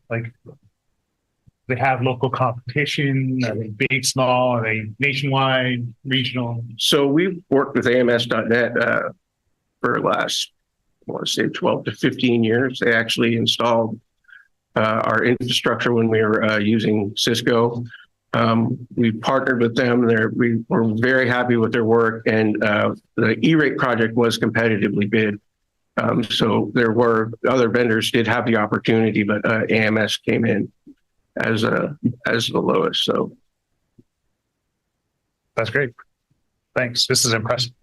Like, they have local competition? Are they big, small? Are they nationwide, regional? So we've worked with AMS.net for the last, I want to say 12 to 15 years. They actually installed our infrastructure when we were using Cisco. We partnered with them. We were very happy with their work, and the E-rate project was competitively bid. So there were other vendors did have the opportunity, but AMS came in as the lowest. So that's great. Thanks. This is impressive.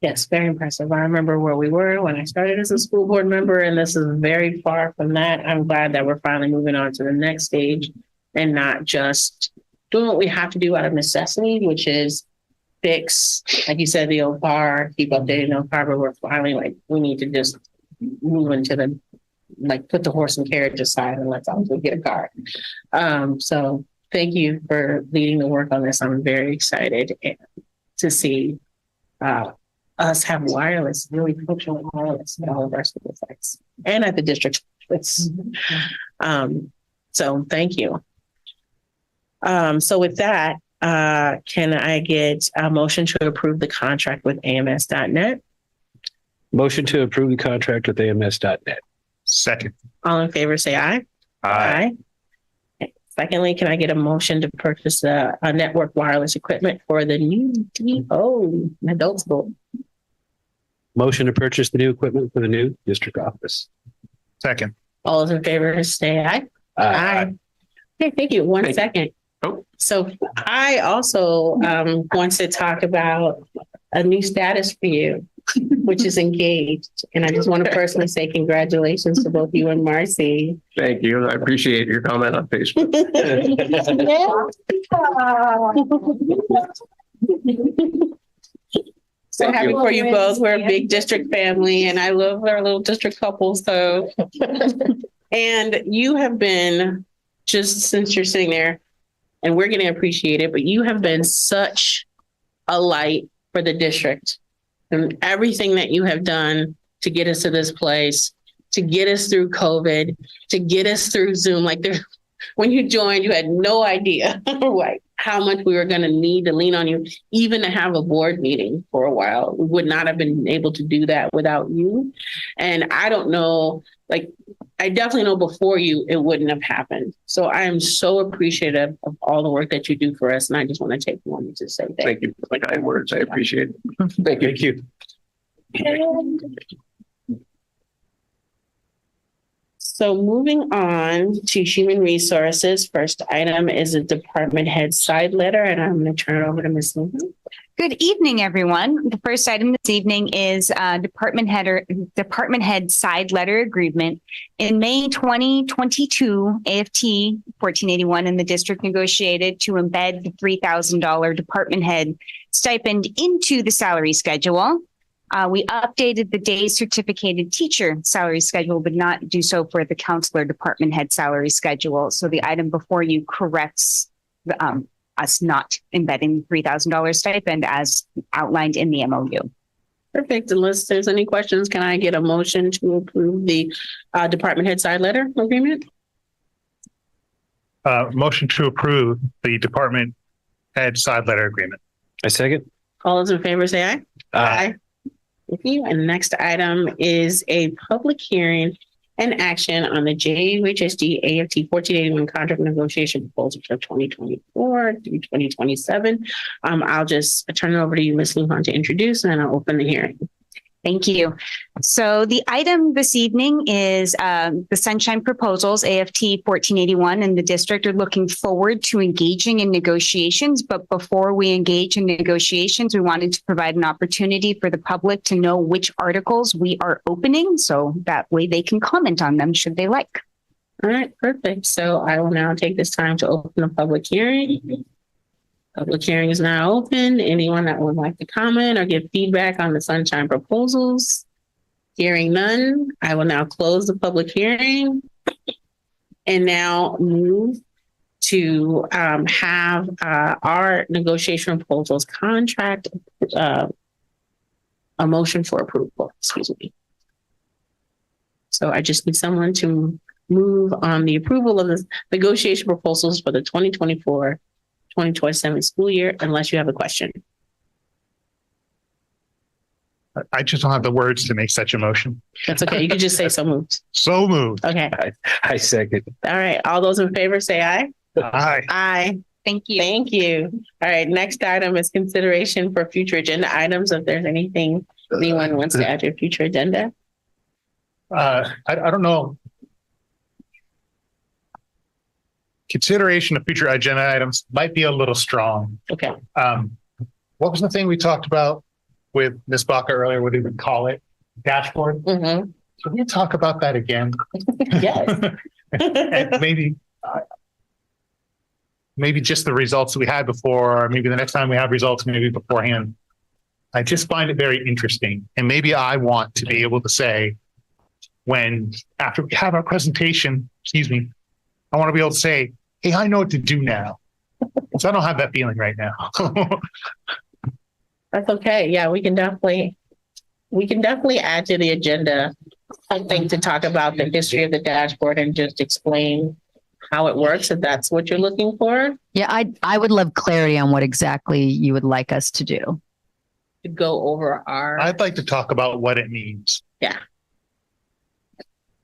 Yes, very impressive. I remember where we were when I started as a school board member, and this is very far from that. I'm glad that we're finally moving on to the next stage and not just doing what we have to do out of necessity, which is fix, like you said, the old car, keep updating the old car, but we're finally like, we need to just move into the, like, put the horse and carriage aside and let's also get a car. So thank you for leading the work on this. I'm very excited to see us have wireless, really functional wireless at all of our school sites and at the district. So thank you. So with that, can I get a motion to approve the contract with AMS.net? Motion to approve the contract with AMS.net. Second. All in favor, say aye. Aye. Secondly, can I get a motion to purchase a network wireless equipment for the new DO adult school? Motion to purchase the new equipment for the new district office. Second. All those in favor, say aye. Aye. Okay, thank you. One second. So I also want to talk about a new status for you, which is engaged. And I just want to personally say congratulations to both you and Marcy. Thank you. I appreciate your comment on Facebook. So happy for you both. We're a big district family and I love our little district couple. So, and you have been, just since you're sitting there, and we're going to appreciate it, but you have been such a light for the district and everything that you have done to get us to this place, to get us through COVID, to get us through Zoom. Like when you joined, you had no idea like how much we were going to need to lean on you, even to have a board meeting for a while. We would not have been able to do that without you. And I don't know, like, I definitely know before you, it wouldn't have happened. So I am so appreciative of all the work that you do for us. And I just want to take a moment to say thank you for the kind words. I appreciate it. Thank you. Thank you. So moving on to human resources, first item is a department head side letter, and I'm going to turn it over to Ms. Newman. Good evening, everyone. The first item this evening is department head side letter agreement. In May 2022, AFT 1481 and the district negotiated to embed the $3,000 department head stipend into the salary schedule. We updated the day certificated teacher salary schedule, but not do so for the counselor department head salary schedule. So the item before you corrects us not embedding $3,000 stipend as outlined in the MOU. Perfect. Unless there's any questions, can I get a motion to approve the department head side letter agreement? Motion to approve the department head side letter agreement. I second. All those in favor say aye. Aye. Thank you. And next item is a public hearing and action on the JUHSD AFT 1481 contract negotiation proposal for 2024 through 2027. I'll just turn it over to you, Ms. Lujan, to introduce, and then I'll open the hearing. Thank you. So the item this evening is the Sunshine Proposals, AFT 1481, and the district are looking forward to engaging in negotiations. But before we engage in negotiations, we wanted to provide an opportunity for the public to know which articles we are opening, so that way they can comment on them should they like. All right, perfect. So I will now take this time to open a public hearing. Public hearing is now open. Anyone that would like to comment or give feedback on the Sunshine Proposals? Hearing none, I will now close the public hearing and now move to have our negotiation proposals contract, a motion for approval, excuse me. So I just need someone to move on the approval of the negotiation proposals for the 2024-2027 school year, unless you have a question. I just don't have the words to make such a motion. That's okay. You can just say so moved. So moved. Okay. I second. All right. All those in favor say aye. Aye. Aye. Thank you. Thank you. All right. Next item is consideration for future agenda items. If there's anything anyone wants to add to your future agenda. I don't know. Consideration of future agenda items might be a little strong. Okay. What was the thing we talked about with Ms. Baca earlier? What did we call it? Dashboard? Mm-hmm. Can we talk about that again? Yes. And maybe maybe just the results that we had before, or maybe the next time we have results, maybe beforehand. I just find it very interesting. And maybe I want to be able to say, when after we have our presentation, I want to be able to say, hey, I know what to do now. So I don't have that feeling right now. That's okay. Yeah, we can definitely add to the agenda, I think, to talk about the history of the dashboard and just explain how it works, if that's what you're looking for. Yeah, I would love clarity on what exactly you would like us to do. To go over our. I'd like to talk about what it means. Yeah.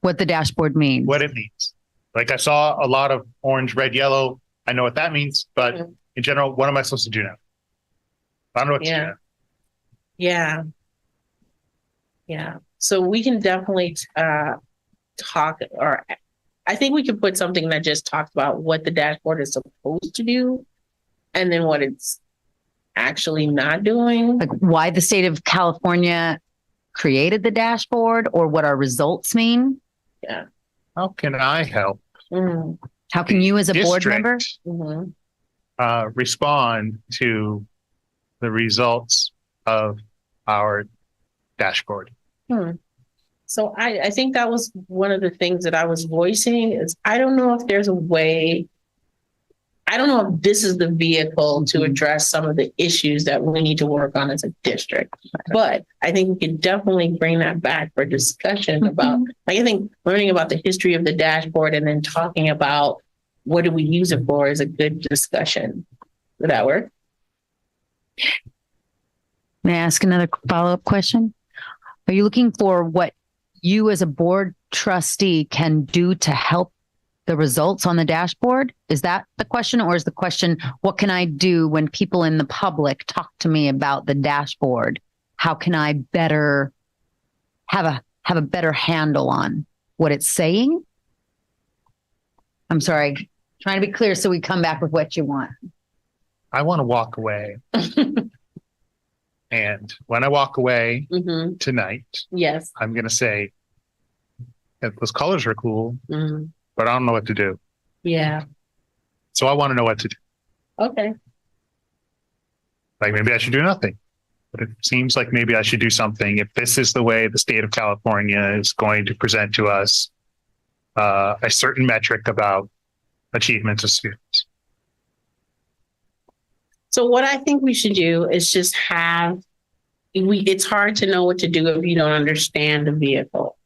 What the dashboard means. What it means. Like I saw a lot of orange, red, yellow. I know what that means, but in general, what am I supposed to do now? I don't know what to do now. Yeah. Yeah. So we can definitely talk, or I think we can put something that just talks about what the dashboard is supposed to do and then what it's actually not doing. Like why the state of California created the dashboard or what our results mean. Yeah. How can I help? How can you as a board member respond to the results of our dashboard? So I think that was one of the things that I was voicing is I don't know if there's a way, I don't know if this is the vehicle to address some of the issues that we need to work on as a district. But I think we can definitely bring that back for discussion about, like, I think learning about the history of the dashboard and then talking about what do we use it for is a good discussion. Would that work? May I ask another follow-up question? Are you looking for what you as a board trustee can do to help the results on the dashboard? Is that the question? Or is the question, what can I do when people in the public talk to me about the dashboard? How can I better have a better handle on what it's saying? I'm sorry, trying to be clear so we come back with what you want. I want to walk away. And when I walk away tonight, yes, I'm going to say that those colors are cool, but I don't know what to do. Yeah. So I want to know what to do. Okay. Like maybe I should do nothing, but it seems like maybe I should do something if this is the way the state of California is going to present to us a certain metric about achievements of students. So what I think we should do is just it's hard to know what to do if you don't understand the vehicle.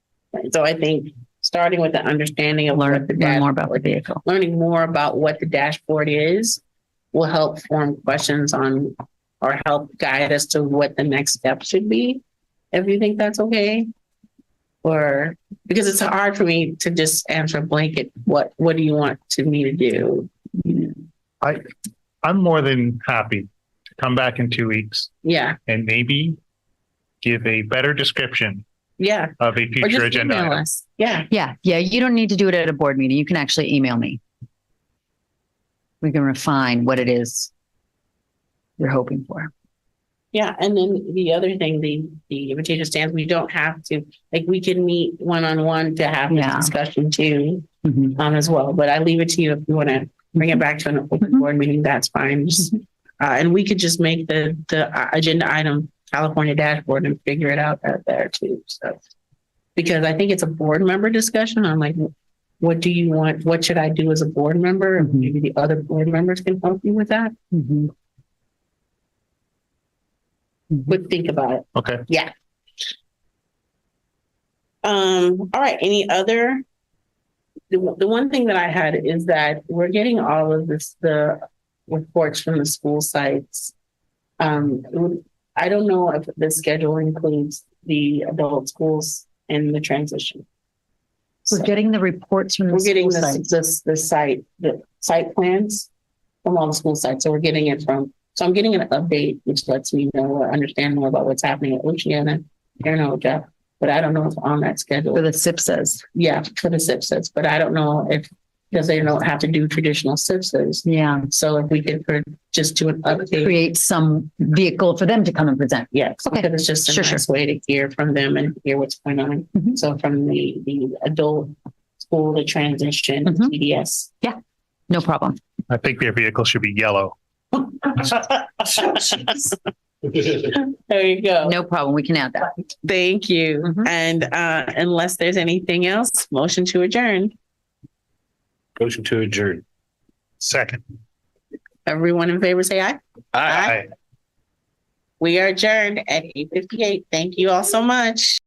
So I think starting with the understanding of learn more about the vehicle, learning more about what the dashboard is will help form questions on or help guide us to what the next step should be. If you think that's okay. Or because it's hard for me to just answer a blanket, what do you want me to do? I'm more than happy to come back in 2 weeks. Yeah. And maybe give a better description. Yeah. Of a future agenda item. Yeah. Yeah. You don't need to do it at a board meeting. You can actually email me. We can refine what it is you're hoping for. Yeah. And then the other thing, the invitation stands, we don't have to, like, we can meet one-on-one to have this discussion too, as well. But I leave it to you if you want to bring it back to an open board meeting, that's fine. And we could just make the agenda item California dashboard and figure it out there too. So, because I think it's a board member discussion. I'm like, what do you want? What should I do as a board member? Maybe the other board members can help you with that. But think about it. Okay. Yeah. All right. Any other? The one thing that I had is that we're getting all of the reports from the school sites. I don't know if the schedule includes the adult schools and the transition. We're getting the reports from the getting the site plans from all the school sites. So we're getting it from. So I'm getting an update, which lets me know or understand more about what's happening at Oceana. I don't know, Jeff, but I don't know if on that schedule. For the SIPSAs. Yeah, for the SIPSAs, but I don't know if, because they don't have to do traditional SIPSAs. Yeah. So if we could just do an update. Create some vehicle for them to come and present. Yes, okay. Because it's just a nice way to hear from them and hear what's going on. So from the adult school, the transition, TDS. Yeah, no problem. I think their vehicle should be yellow. There you go. No problem. We can add that. Thank you. Mhm. And unless there's anything else, motion to adjourn. Motion to adjourn. Second. Everyone in favor, say aye. Aye. We are adjourned at 8:58. Thank you all so much.